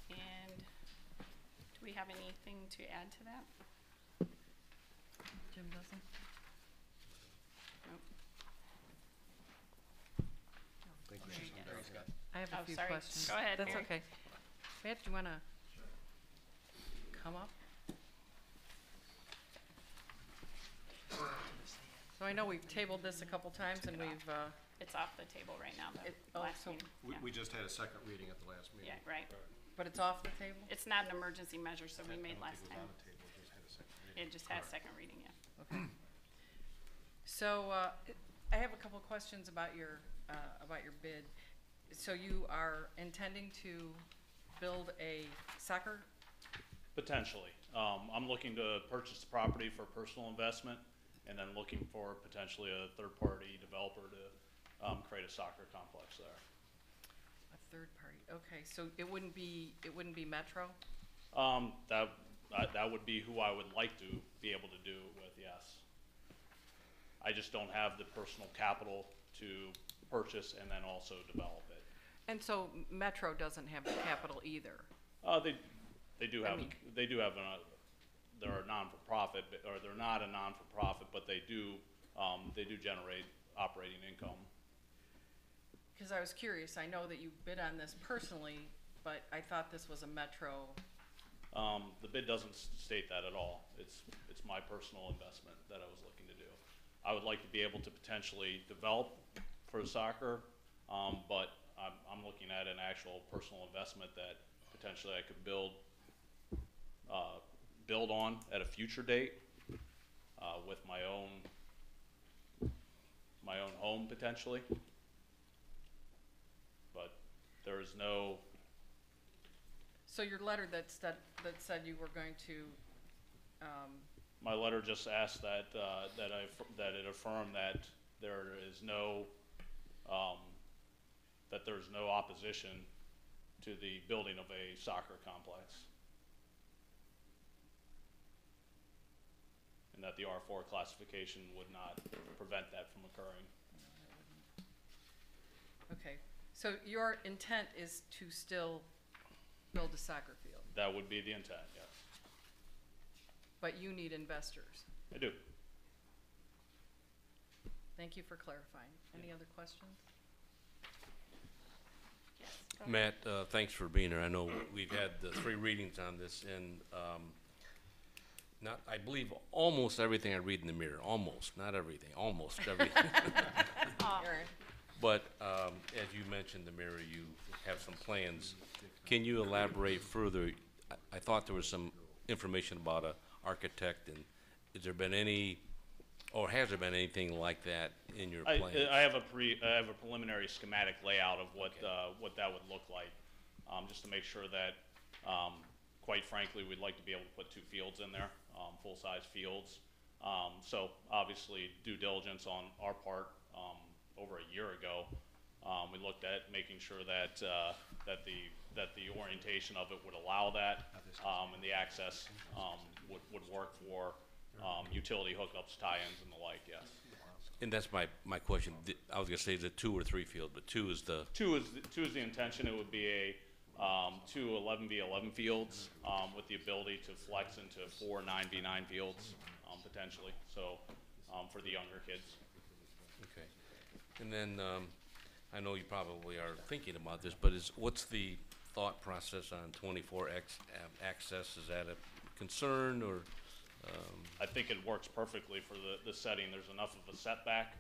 And do we have anything to add to that? Jim doesn't? Nope. I think we Very should good. I have Oh, a few sorry. questions. Go ahead, That's Mary. okay. Matt, do you wanna come up? So I know we've tabled this a couple times and we've, It's off the table right now, the oh, last so- meeting. Yeah. We just had a second reading at the last meeting. Yeah, right. but it's off the table? It's not an emergency measure, so we I made don't last think time. it was on the table, it just had a second reading. It just had a second reading, yeah. Okay. So, I have a couple questions about your bid. So you are intending to build a soccer? Potentially. I'm looking to purchase the property for personal investment and then looking for potentially a third-party developer to create a soccer complex there. A third party, okay, so it wouldn't be Metro? That would be who I would like to be able to do it with, yes. I just don't have the personal capital to purchase and then also develop it. And so Metro doesn't have the capital either? They do have, they're a non-for-profit, or they're not a non-for-profit, but they do generate operating income. Because I was curious, I know that you bid on this personally, but I thought this was a Metro. The bid doesn't state that at all. It's my personal investment that I was looking to do. I would like to be able to potentially develop for soccer, but I'm looking at an actual personal investment that potentially I could build on at a future date with my own home potentially. But there is no. So your letter that said you were going to, My letter just asked that it affirm that there is no opposition to the building of a soccer complex, and that the R4 classification would not prevent that from occurring. okay, so your intent is to still build a soccer field, That would be the intent, yes. but you need investors? I do. Thank you for clarifying. Any other questions? Yes, go ahead. Matt, thanks for being here. I know we've had the 3 readings on this, and I believe almost everything I read in the mirror. Almost, not everything. Almost everything. But as you mentioned, the mirror, you have some plans. Can you elaborate further? I thought there was some information about an architect, and has there been any anything like that in your plans? I have a preliminary schematic layout of what that would look like, just to make sure that, quite frankly, we'd like to be able to put 2 fields in there, full-size fields. So obviously, due diligence on our part over a year ago, we looked at making sure that the orientation of it would allow that, and the access would work for utility hookups, tie-ins, and the like. Yes. And that's my question. I was gonna say, is it 2 or 3 field, but 2 is the. Two is the intention. It would be a 2 11v11 fields with the ability to flex into 4 9v9 fields potentially. So for the younger kids. Okay. And then I know you probably are thinking about this, but what's the thought process on 24x access? Is that a concern, or? I think it works perfectly for the setting. There's enough of a setback,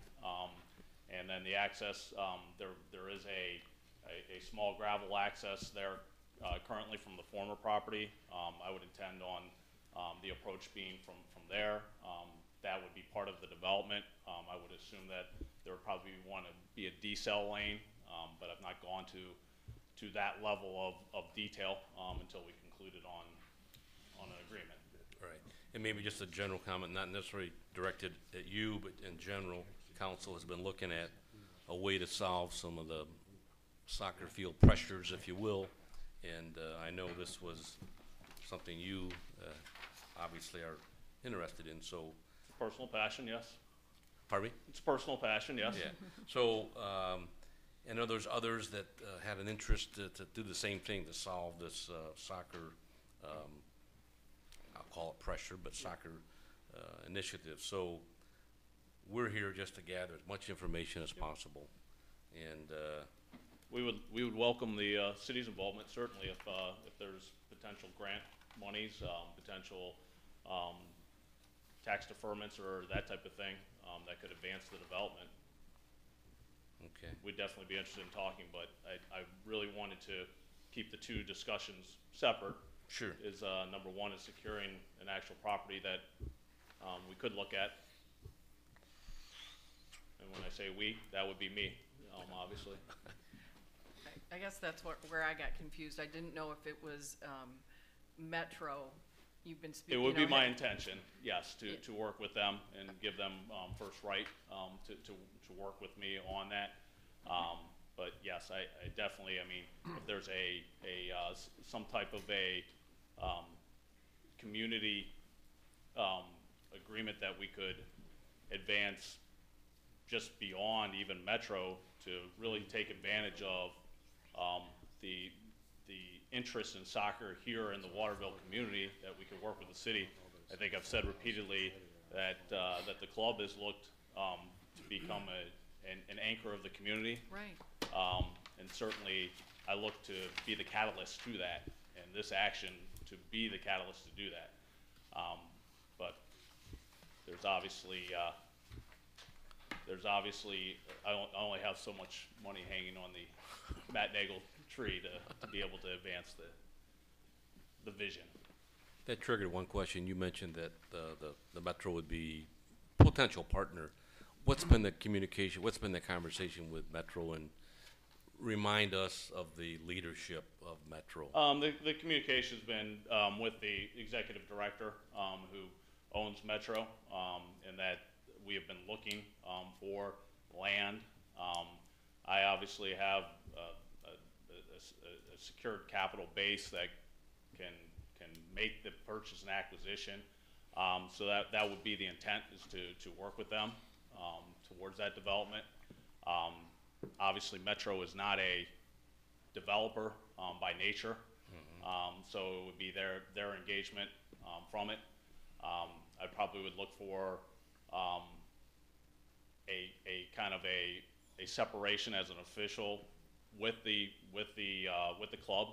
and then the access. There is a small gravel access there currently from the former property. I would intend on the approach being from there. That would be part of the development. I would assume that there would probably want to be a decel lane, but I've not gone to that level of detail until we concluded on an agreement. Right. And maybe just a general comment, not necessarily directed at you, but in general, council has been looking at a way to solve some of the soccer field pressures, if you will. And I know this was something you obviously are interested in, so. Personal passion, yes. Pardon me? It's personal passion, yes. Yeah. So, I know there's others that had an interest to do the same thing, to solve this soccer, I'll call it pressure, but soccer initiative. So we're here just to gather as much information as possible. And we would welcome the city's involvement, certainly, if there's potential grant monies, potential tax deferments or that type of thing that could advance the development. Okay. We'd definitely be interested in talking, but I really wanted to keep the two discussions separate. Sure. Is number one is securing an actual property that we could look at. And when I say we, that would be me, obviously. I guess that's where I got confused. I didn't know if it was Metro. You've been speaking. It would be my intention, yes, to work with them and give them first right to work with me on that. But yes, I definitely, I mean, if there's some type of a community agreement that we could advance just beyond even Metro to really take advantage of the interest in soccer here in the Waterville community, that we could work with the city. I think I've said repeatedly that the club has looked to become an anchor of the community. Right. And certainly I look to be the catalyst to that, and this action to be the catalyst to do that. But there's obviously I only have so much money hanging on the Matt Nagel tree to be able to advance the vision. That triggered one question. You mentioned that the Metro would be potential partner. What's been the communication? What's been the conversation with Metro, and remind us of the leadership of Metro? The communication's been with the executive director who owns Metro, and that we have been looking for land. I obviously have a secured capital base that can make the purchase and acquisition. So that would be the intent, is to work with them towards that development. Obviously, Metro is not a developer by nature, so it would be their engagement from it. I probably would look for a kind of a separation as an official with the club,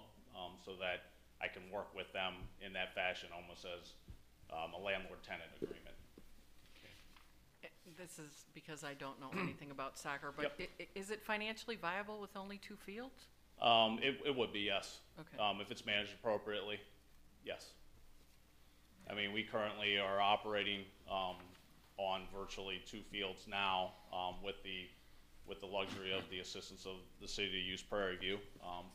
so that I can work with them in that fashion, almost as a landlord-tenant agreement. This is because I don't know anything about soccer, but is it financially viable with only 2 fields? It would be, yes. Okay. If it's managed appropriately, yes. I mean, we currently are operating on virtually 2 fields now, with the luxury of the assistance of the city to use Prairie View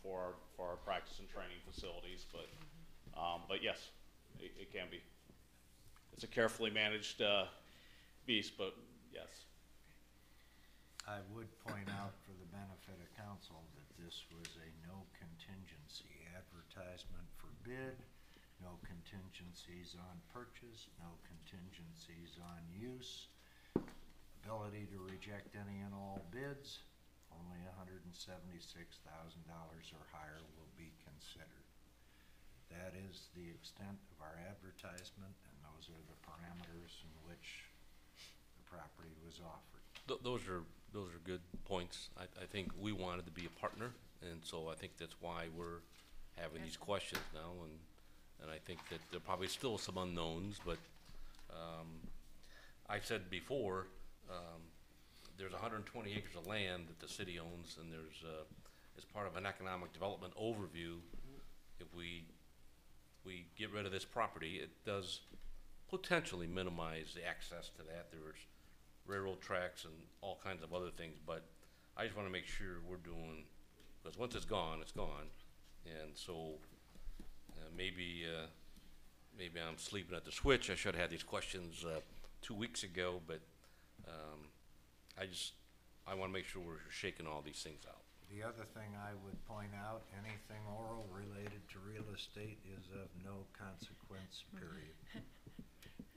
for our practice and training facilities. But yes, it can be. It's a carefully managed beast, but yes. I would point out for the benefit of council that this was a no contingency advertisement for bid, no contingencies on purchase, no contingencies on use, ability to reject any and all bids. Only $176,000 or higher will be considered. That is the extent of our advertisement, and those are the parameters in which the property was offered. Those are good points. I think we wanted to be a partner, and so I think that's why we're having these questions now, and I think that there are probably still some unknowns, but I said before, there's 120 acres of land that the city owns, and there's as part of an economic development overview, if we get rid of this property, it does potentially minimize the access to that. There's railroad tracks and all kinds of other things, but I just want to make sure we're doing, because once it's gone, and so maybe I'm sleeping at the switch. I should have had these questions 2 weeks ago, but I want to make sure we're shaking all these things out. The other thing I would point out, anything oral related to real estate is of no consequence, period.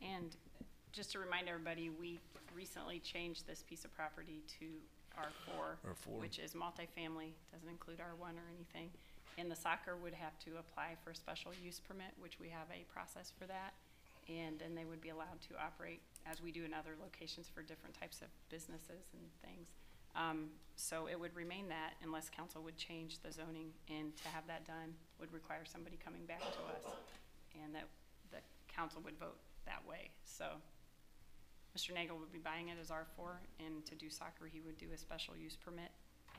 And just to remind everybody, we recently changed this piece of property to R4, which is multifamily, doesn't include R1 or anything. And the soccer would have to apply for a special use permit, which we have a process for that. And then they would be allowed to operate, as we do in other locations for different types of businesses and things. So it would remain that unless council would change the zoning, and to have that done would require somebody coming back to us, and that the council would vote that way. So Mr. Nagel would be buying it as R4, and to do soccer, he would do a special use permit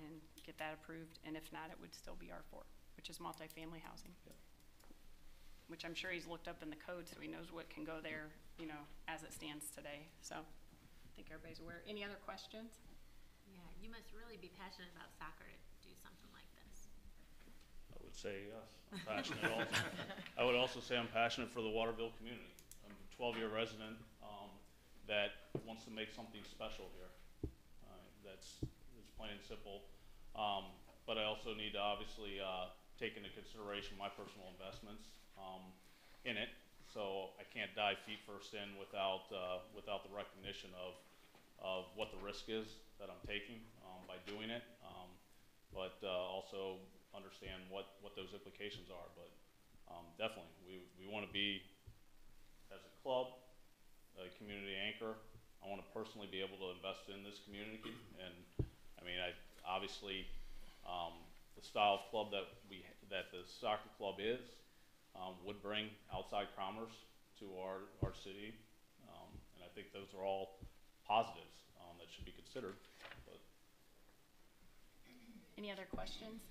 and get that approved, and if not, it would still be R4, which is multifamily housing. Which I'm sure he's looked up in the code, so he knows what can go there, you know, as it stands today. So I think everybody's aware. Any other questions? Yeah, you must really be passionate about soccer to do something like this. I would say yes, I'm passionate also. I would also say I'm passionate for the Waterville community. I'm a 12-year resident that wants to make something special here. That's plain and simple. But I also need to obviously take into consideration my personal investments in it. So I can't dive feet first in without the recognition of what the risk is that I'm taking by doing it, but also understand what those implications are. But definitely, we want to be, as a club, a community anchor. I want to personally be able to invest in this community, and I mean, obviously the style of club that the soccer club is would bring outside commerce to our city, and I think those are all positives that should be considered. But Any other questions?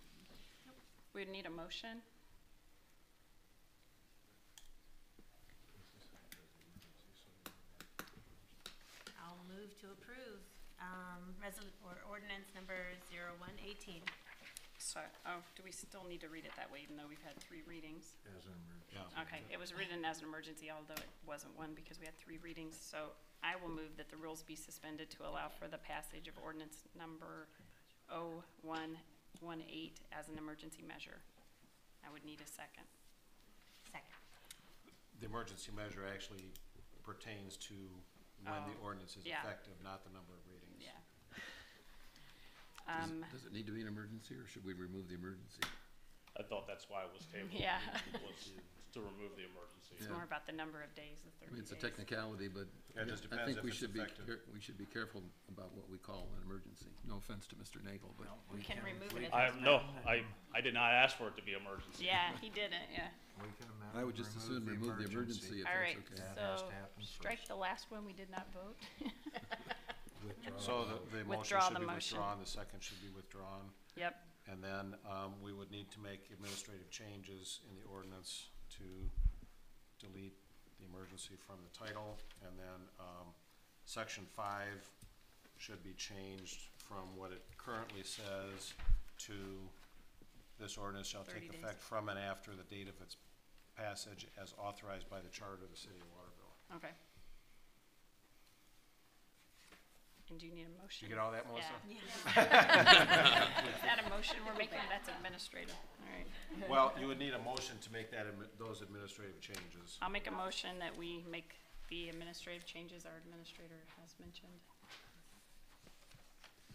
We'd need a motion. I'll move to approve ordinance number 0118. So, do we still need to read it that way, even though we've had 3 readings? As an emergency. Yeah. Okay, it was written as an emergency, although it wasn't one because we had 3 readings. So I will move that the rules be suspended to allow for the passage of ordinance number 0118 as an emergency measure. I would need a second. Second. The emergency measure actually pertains to when the ordinance is yeah. effective, not the number of readings. Yeah. Does it need to be an emergency, or should we remove the emergency? I thought that's why it was tabled. Yeah. Was to remove the emergency. It's Yeah. more about the number of days, the 30 I mean, it's a days. technicality, but It just I depends think if we it's should be, effective. we should be careful about what we call an emergency. No offense to Mr. Nagel, but We can remove it if I it's no, not. I did not ask for it to be emergency. Yeah, he didn't, yeah. We can amend I would just as soon remove the emergency if All right, that's okay. That has so to happen strike first. the last one, we did not vote. So the motion Withdraw should the be motion. withdrawn, the second should be withdrawn. Yep, And then we would need to make administrative changes in the ordinance to delete the emergency from the title. And then section 5 should be changed from what it currently says to this ordinance shall 30 take days. effect from and after the date of its passage as authorized by the charter of the city of Waterville. okay. And do you need a motion? You get all that, Melissa? Yeah. Is that a motion we're making? That's administrative, all right. Well, you would need a motion to make that, those administrative changes. I'll make a motion that we make the administrative changes our administrator has mentioned.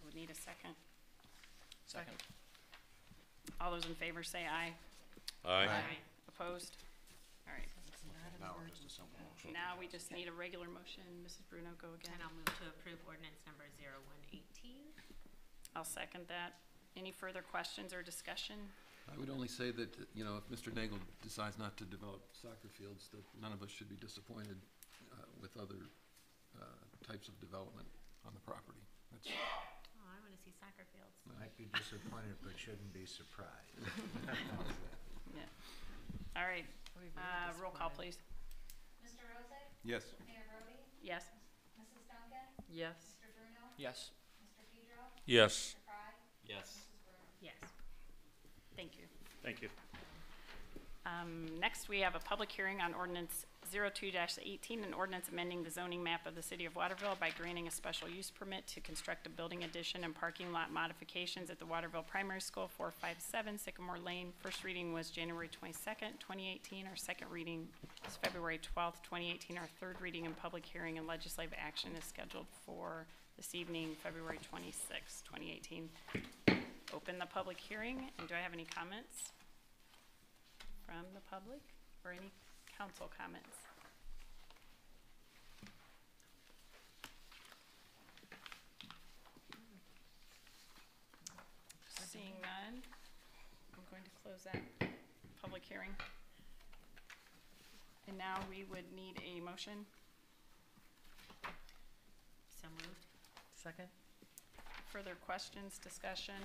Would need a second. Second. All those in favor say aye. Aye. Opposed? All right. Now, just a simple motion. Now we just need a regular motion. Mrs. Bruno, go again. And I'll move to approve ordinance number 0118. I'll second that. Any further questions or discussion? I would only say that, you know, if Mr. Nagel decides not to develop soccer fields, that none of us should be disappointed with other types of development on the property. That's, Oh, I want to see soccer fields. Might be disappointed, but shouldn't be surprised. Yeah. All right. Roll call, please. Mr. Rozak? yes. Mayor Brody? Yes. Mrs. Duncan? Yes. Mr. Bruno? Yes. Mr. Pedro? Yes. Mr. Fry? Yes. Mrs. Bruno? Yes. Thank you. Thank you. Next, we have a public hearing on ordinance 02-18, an ordinance amending the zoning map of the city of Waterville by granting a special use permit to construct a building addition and parking lot modifications at the Waterville Primary School, 457 Sycamore Lane. First reading was January 22nd, 2018. Our second reading is February 12th, 2018. Our third reading and public hearing and legislative action is scheduled for this evening, February 26th, 2018. Open the public hearing, and do I have any comments from the public or any council comments? Seeing none, I'm going to close that public hearing. And now we would need a motion. So moved. Second? Further questions, discussion?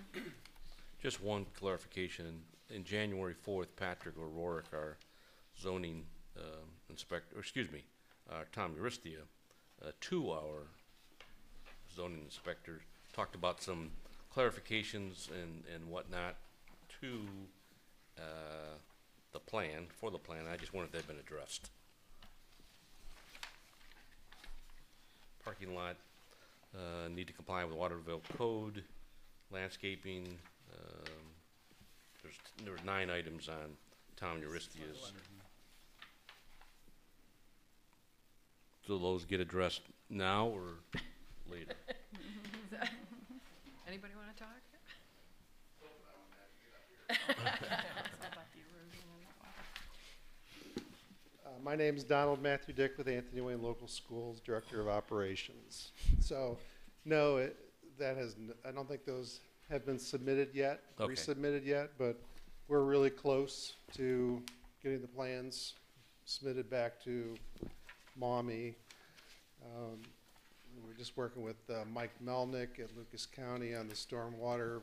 Just one clarification. In January 4th, Patrick O'Rourke, our zoning inspector, Tom Uristia, to our zoning inspector, talked about some clarifications and whatnot to the plan, for the plan. I just wondered if they've been addressed. Parking lot, need to comply with Waterville code, landscaping, there were 9 items on Tom Uristia's. Do those get addressed now or later? Anybody want to talk? My name is Donald Matthew Dick with Anthony Wayne Local Schools, Director of Operations. So, no, I don't think those have been submitted yet, Okay. resubmitted yet, but we're really close to getting the plans submitted back to Mommy. We're just working with Mike Melnick at Lucas County on the stormwater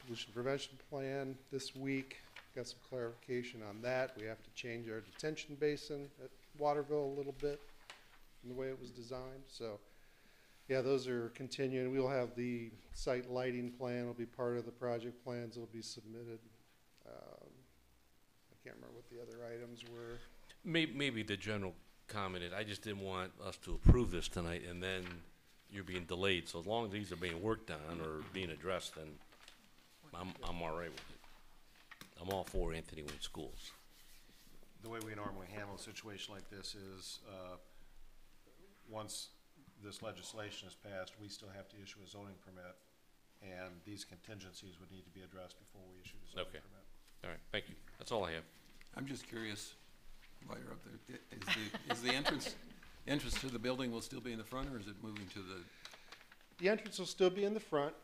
pollution prevention plan this week. Got some clarification on that. We have to change our detention basin at Waterville a little bit from the way it was designed. So, yeah, those are continuing. We'll have the site lighting plan will be part of the project plans that will be submitted. I can't remember what the other items were. Maybe the general comment is, I just didn't want us to approve this tonight and then you're being delayed. So as long as these are being worked on or being addressed, then I'm all right with it. I'm all for Anthony Wayne Schools. The way we normally handle a situation like this is, once this legislation is passed, we still have to issue a zoning permit, and these contingencies would need to be addressed before we issue the zoning Okay. permit. All right, thank you. That's all I have. I'm just curious, while you're up there, is the entrance to the building will still be in the front, or is it moving to the? The entrance will still be in the front.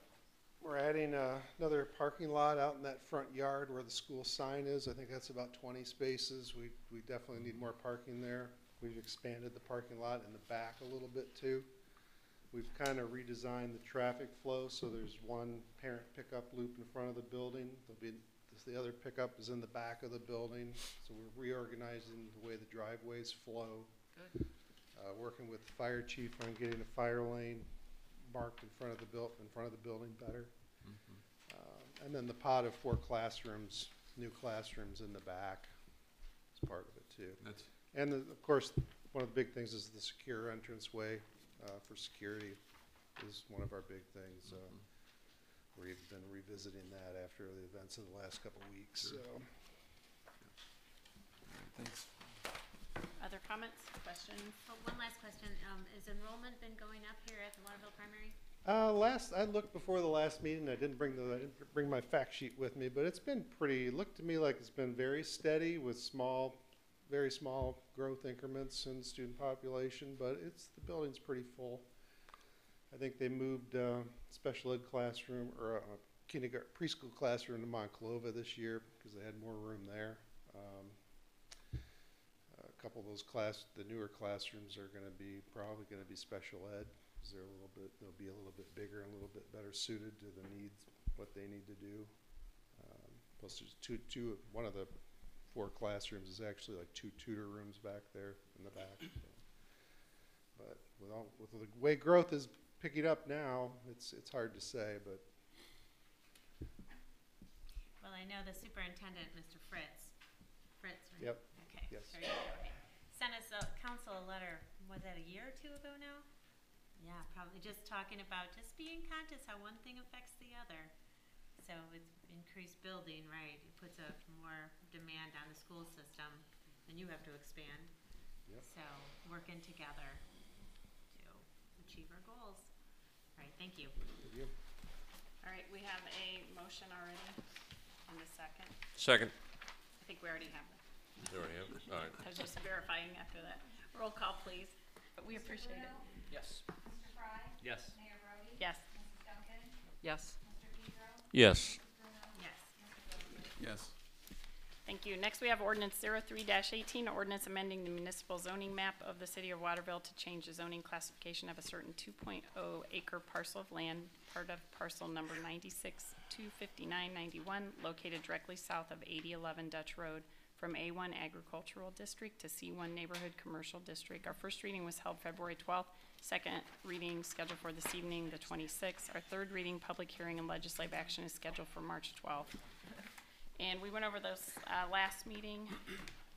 We're adding another parking lot out in that front yard where the school sign is. I think that's about 20 spaces. We definitely need more parking there. We've expanded the parking lot in the back a little bit too. We've kind of redesigned the traffic flow, so there's one parent pickup loop in front of the building. The other pickup is in the back of the building, so we're reorganizing the way the driveways flow. Good. Working with the fire chief on getting a fire lane marked in front of the building better. And then the pod of 4 classrooms, new classrooms in the back is part of it too. And of course, one of the big things is the secure entranceway for security is one of our big things. We've been revisiting that after the events of the last couple of weeks. Sure. So. Thanks. Other comments, questions? Well, one last question. Has enrollment been going up here at the Waterville Primary? I looked before the last meeting. I didn't bring my fact sheet with me, but it's been pretty. Looked to me like it's been very steady with very small growth increments in student population. But the building's pretty full. I think they moved special ed classroom or a kindergarten preschool classroom to Monclova this year because they had more room there. A couple of those the newer classrooms are probably going to be special ed. They'll be a little bit bigger and a little bit better suited to the needs, what they need to do. Plus there's one of the 4 classrooms is actually like 2 tutor rooms back there in the back. So. But with the way growth is picking up now, it's hard to say, but. Well, I know the superintendent, Mr. Fritz, right? Yep. Okay. Yes. Very good. Okay. Sent us council a letter, was that a year or 2 ago now? Yeah, probably just talking about just being conscious how one thing affects the other. So it's increased building, right? It puts a more demand on the school system, and you have to expand. Yep. So working together to achieve our goals. All right, thank you. Thank you. All right, we have a motion already in the second. Second. I think we already have it. There we have it. All right. I was just verifying after that. Roll call, please. But we appreciate it. Yes. Mr. Fry? Yes. Mayor Brody? Yes. Mrs. Duncan? Yes. Mr. Pedro? Yes. Yes. Thank you. Next, we have ordinance 03-18, ordinance amending the municipal zoning map of the city of Waterville to change the zoning classification of a certain 2.0 acre parcel of land, part of parcel number 96-25991, located directly south of 8011 Dutch Road, from A1 Agricultural District to C1 Neighborhood Commercial District. Our first reading was held February 12th. Second reading scheduled for this evening, the 26th. Our third reading, public hearing, and legislative action is scheduled for March 12th. And we went over those last meeting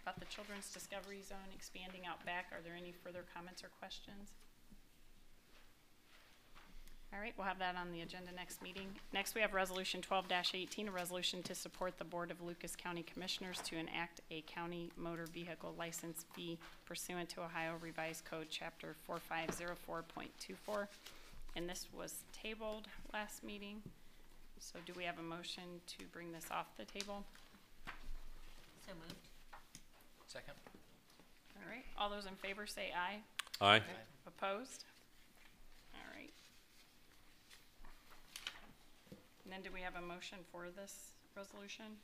about the Children's Discovery Zone expanding out back. Are there any further comments or questions? All right, we'll have that on the agenda next meeting. Next, we have Resolution 12-18, a resolution to support the Board of Lucas County Commissioners to enact a county motor vehicle license fee pursuant to Ohio Revised Code, Chapter 4504.24. And this was tabled last meeting. So do we have a motion to bring this off the table? So moved. Second. All right, all those in favor say aye. Aye. Opposed? All right. And then do we have a motion for this resolution?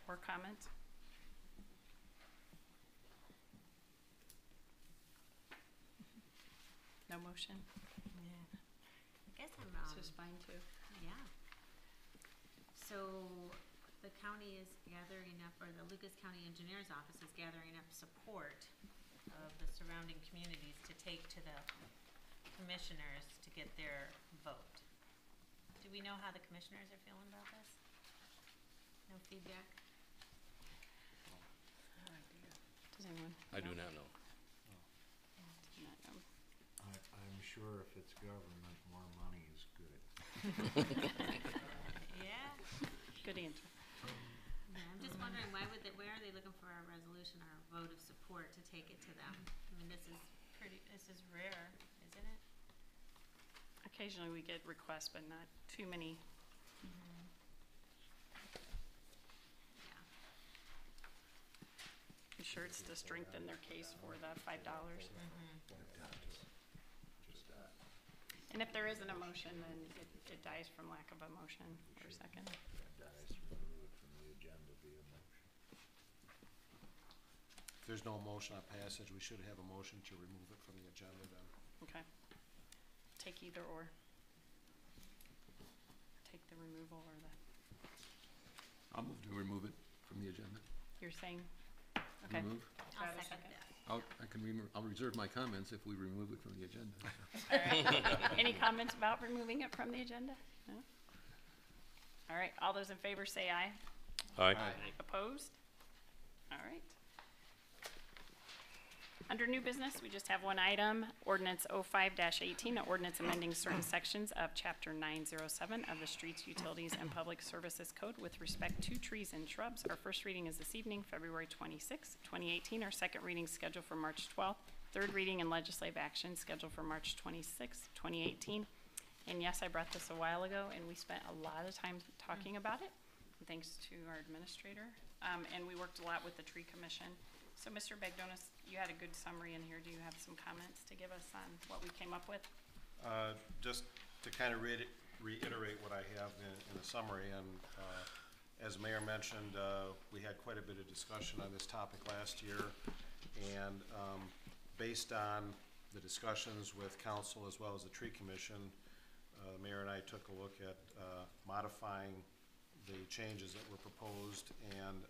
Or comments? No motion? Yeah. I guess I'm, This is fine too. yeah. So the county is gathering up, or the Lucas County Engineer's Office is gathering up support of the surrounding communities to take to the commissioners to get their vote. Do we know how the commissioners are feeling about this? No feedback? Does anyone? I do not know. Do not know. I'm sure if it's government, more money is good. Yeah? Good answer. Yeah, I'm just wondering, why are they looking for a resolution or a vote of support to take it to them? I mean, this is rare, isn't it? Occasionally we get requests, but not too many. Yeah. I'm sure it's to strengthen their case for the $5. And if there isn't a motion, then it dies from lack of a motion or a second. If there's no motion on passage, we should have a motion to remove it from the agenda then. Okay. Take either or. Take the removal or the, I'll move to remove it from the agenda. you're saying? Okay. Remove? Do I I'll have a second that. I'll reserve my comments if we remove it from the agenda. All right. Any comments about removing it from the agenda? No? All right, all those in favor say aye. Aye. Opposed? All right. Under new business, we just have one item, ordinance 05-18, an ordinance amending certain sections of chapter 907 of the Streets, Utilities, and Public Services Code with respect to trees and shrubs. Our first reading is this evening, February 26, 2018. Our second reading is scheduled for March 12th. Third reading and legislative action scheduled for March 26, 2018. And yes, I brought this a while ago, and we spent a lot of time talking about it, thanks to our administrator. And we worked a lot with the Tree Commission. So, Mr. Bagdonis, you had a good summary in here. Do you have some comments to give us on what we came up with? Just to kind of reiterate what I have in the summary, and as Mayor mentioned, we had quite a bit of discussion on this topic last year, and based on the discussions with council as well as the Tree Commission, the Mayor and I took a look at modifying the changes that were proposed, and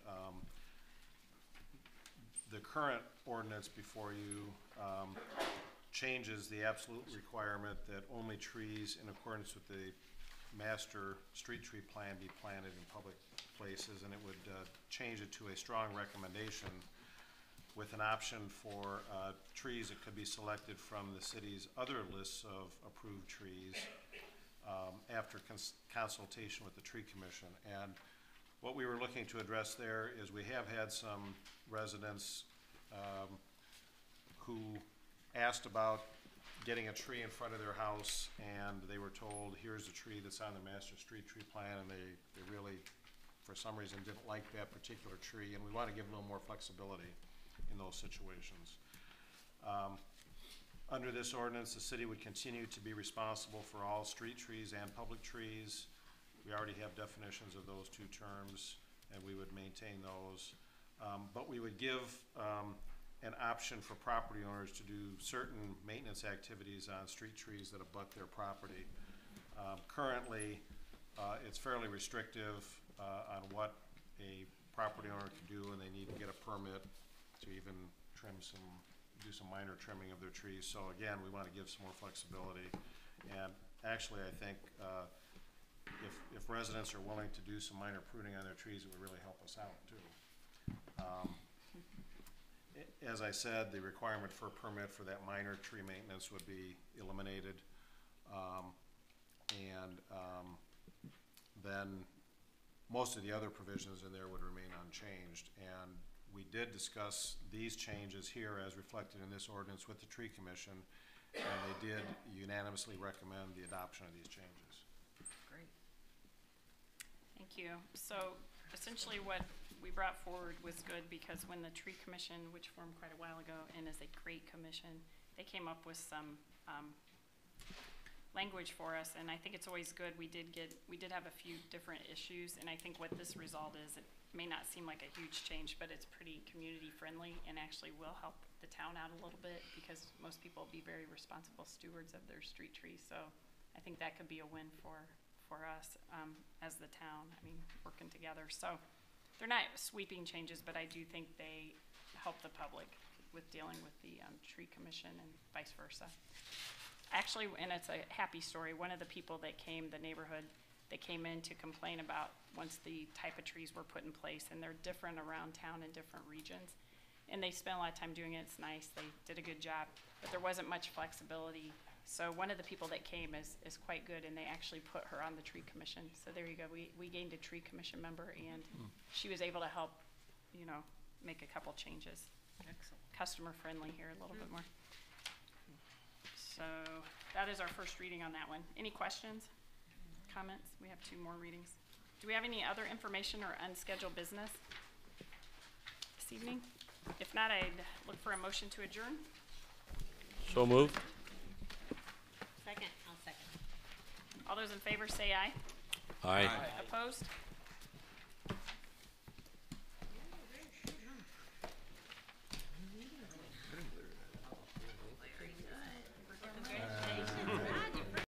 the current ordinance before you changes the absolute requirement that only trees in accordance with the master street tree plan be planted in public places, and it would change it to a strong recommendation with an option for trees that could be selected from the city's other lists of approved trees after consultation with the Tree Commission. And what we were looking to address there is we have had some residents who asked about getting a tree in front of their house, and they were told, here's a tree that's on the master street tree plan, and they really, for some reason, didn't like that particular tree, and we want to give a little more flexibility in those situations. Under this ordinance, the city would continue to be responsible for all street trees and public trees. We already have definitions of those two terms, and we would maintain those. But we would give an option for property owners to do certain maintenance activities on street trees that abut their property. Currently, it's fairly restrictive on what a property owner can do, and they need to get a permit to even do some minor trimming of their trees. So again, we want to give some more flexibility. And actually, I think if residents are willing to do some minor pruning on their trees, it would really help us out too. As I said, the requirement for a permit for that minor tree maintenance would be eliminated. Then most of the other provisions in there would remain unchanged. And we did discuss these changes here as reflected in this ordinance with the Tree Commission, and they did unanimously recommend the adoption of these changes. Great. Thank you. So essentially what we brought forward was good because when the Tree Commission, which formed quite a while ago and is a great commission, they came up with some language for us, and I think it's always good. We did have a few different issues, and I think what this result is, it may not seem like a huge change, but it's pretty community friendly and actually will help the town out a little bit because most people will be very responsible stewards of their street trees. So I think that could be a win for us as the town, I mean, working together. So they're not sweeping changes, but I do think they help the public with dealing with the Tree Commission and vice versa. Actually, and it's a happy story, one of the people that came, the neighborhood, they came in to complain about once the type of trees were put in place, and they're different around town in different regions. And they spent a lot of time doing it, it's nice, they did a good job, but there wasn't much flexibility. So one of the people that came is quite good, and they actually put her on the Tree Commission. So there you go, we gained a Tree Commission member, and she was able to help, you know, make a couple changes. Excellent. Customer friendly here a little bit more. So that is our first reading on that one. Any questions, comments? We have 2 more readings. Do we have any other information or unscheduled business this evening? If not, I'd look for a motion to adjourn. So moved. Second, I'll second. All those in favor say aye. Aye. Opposed?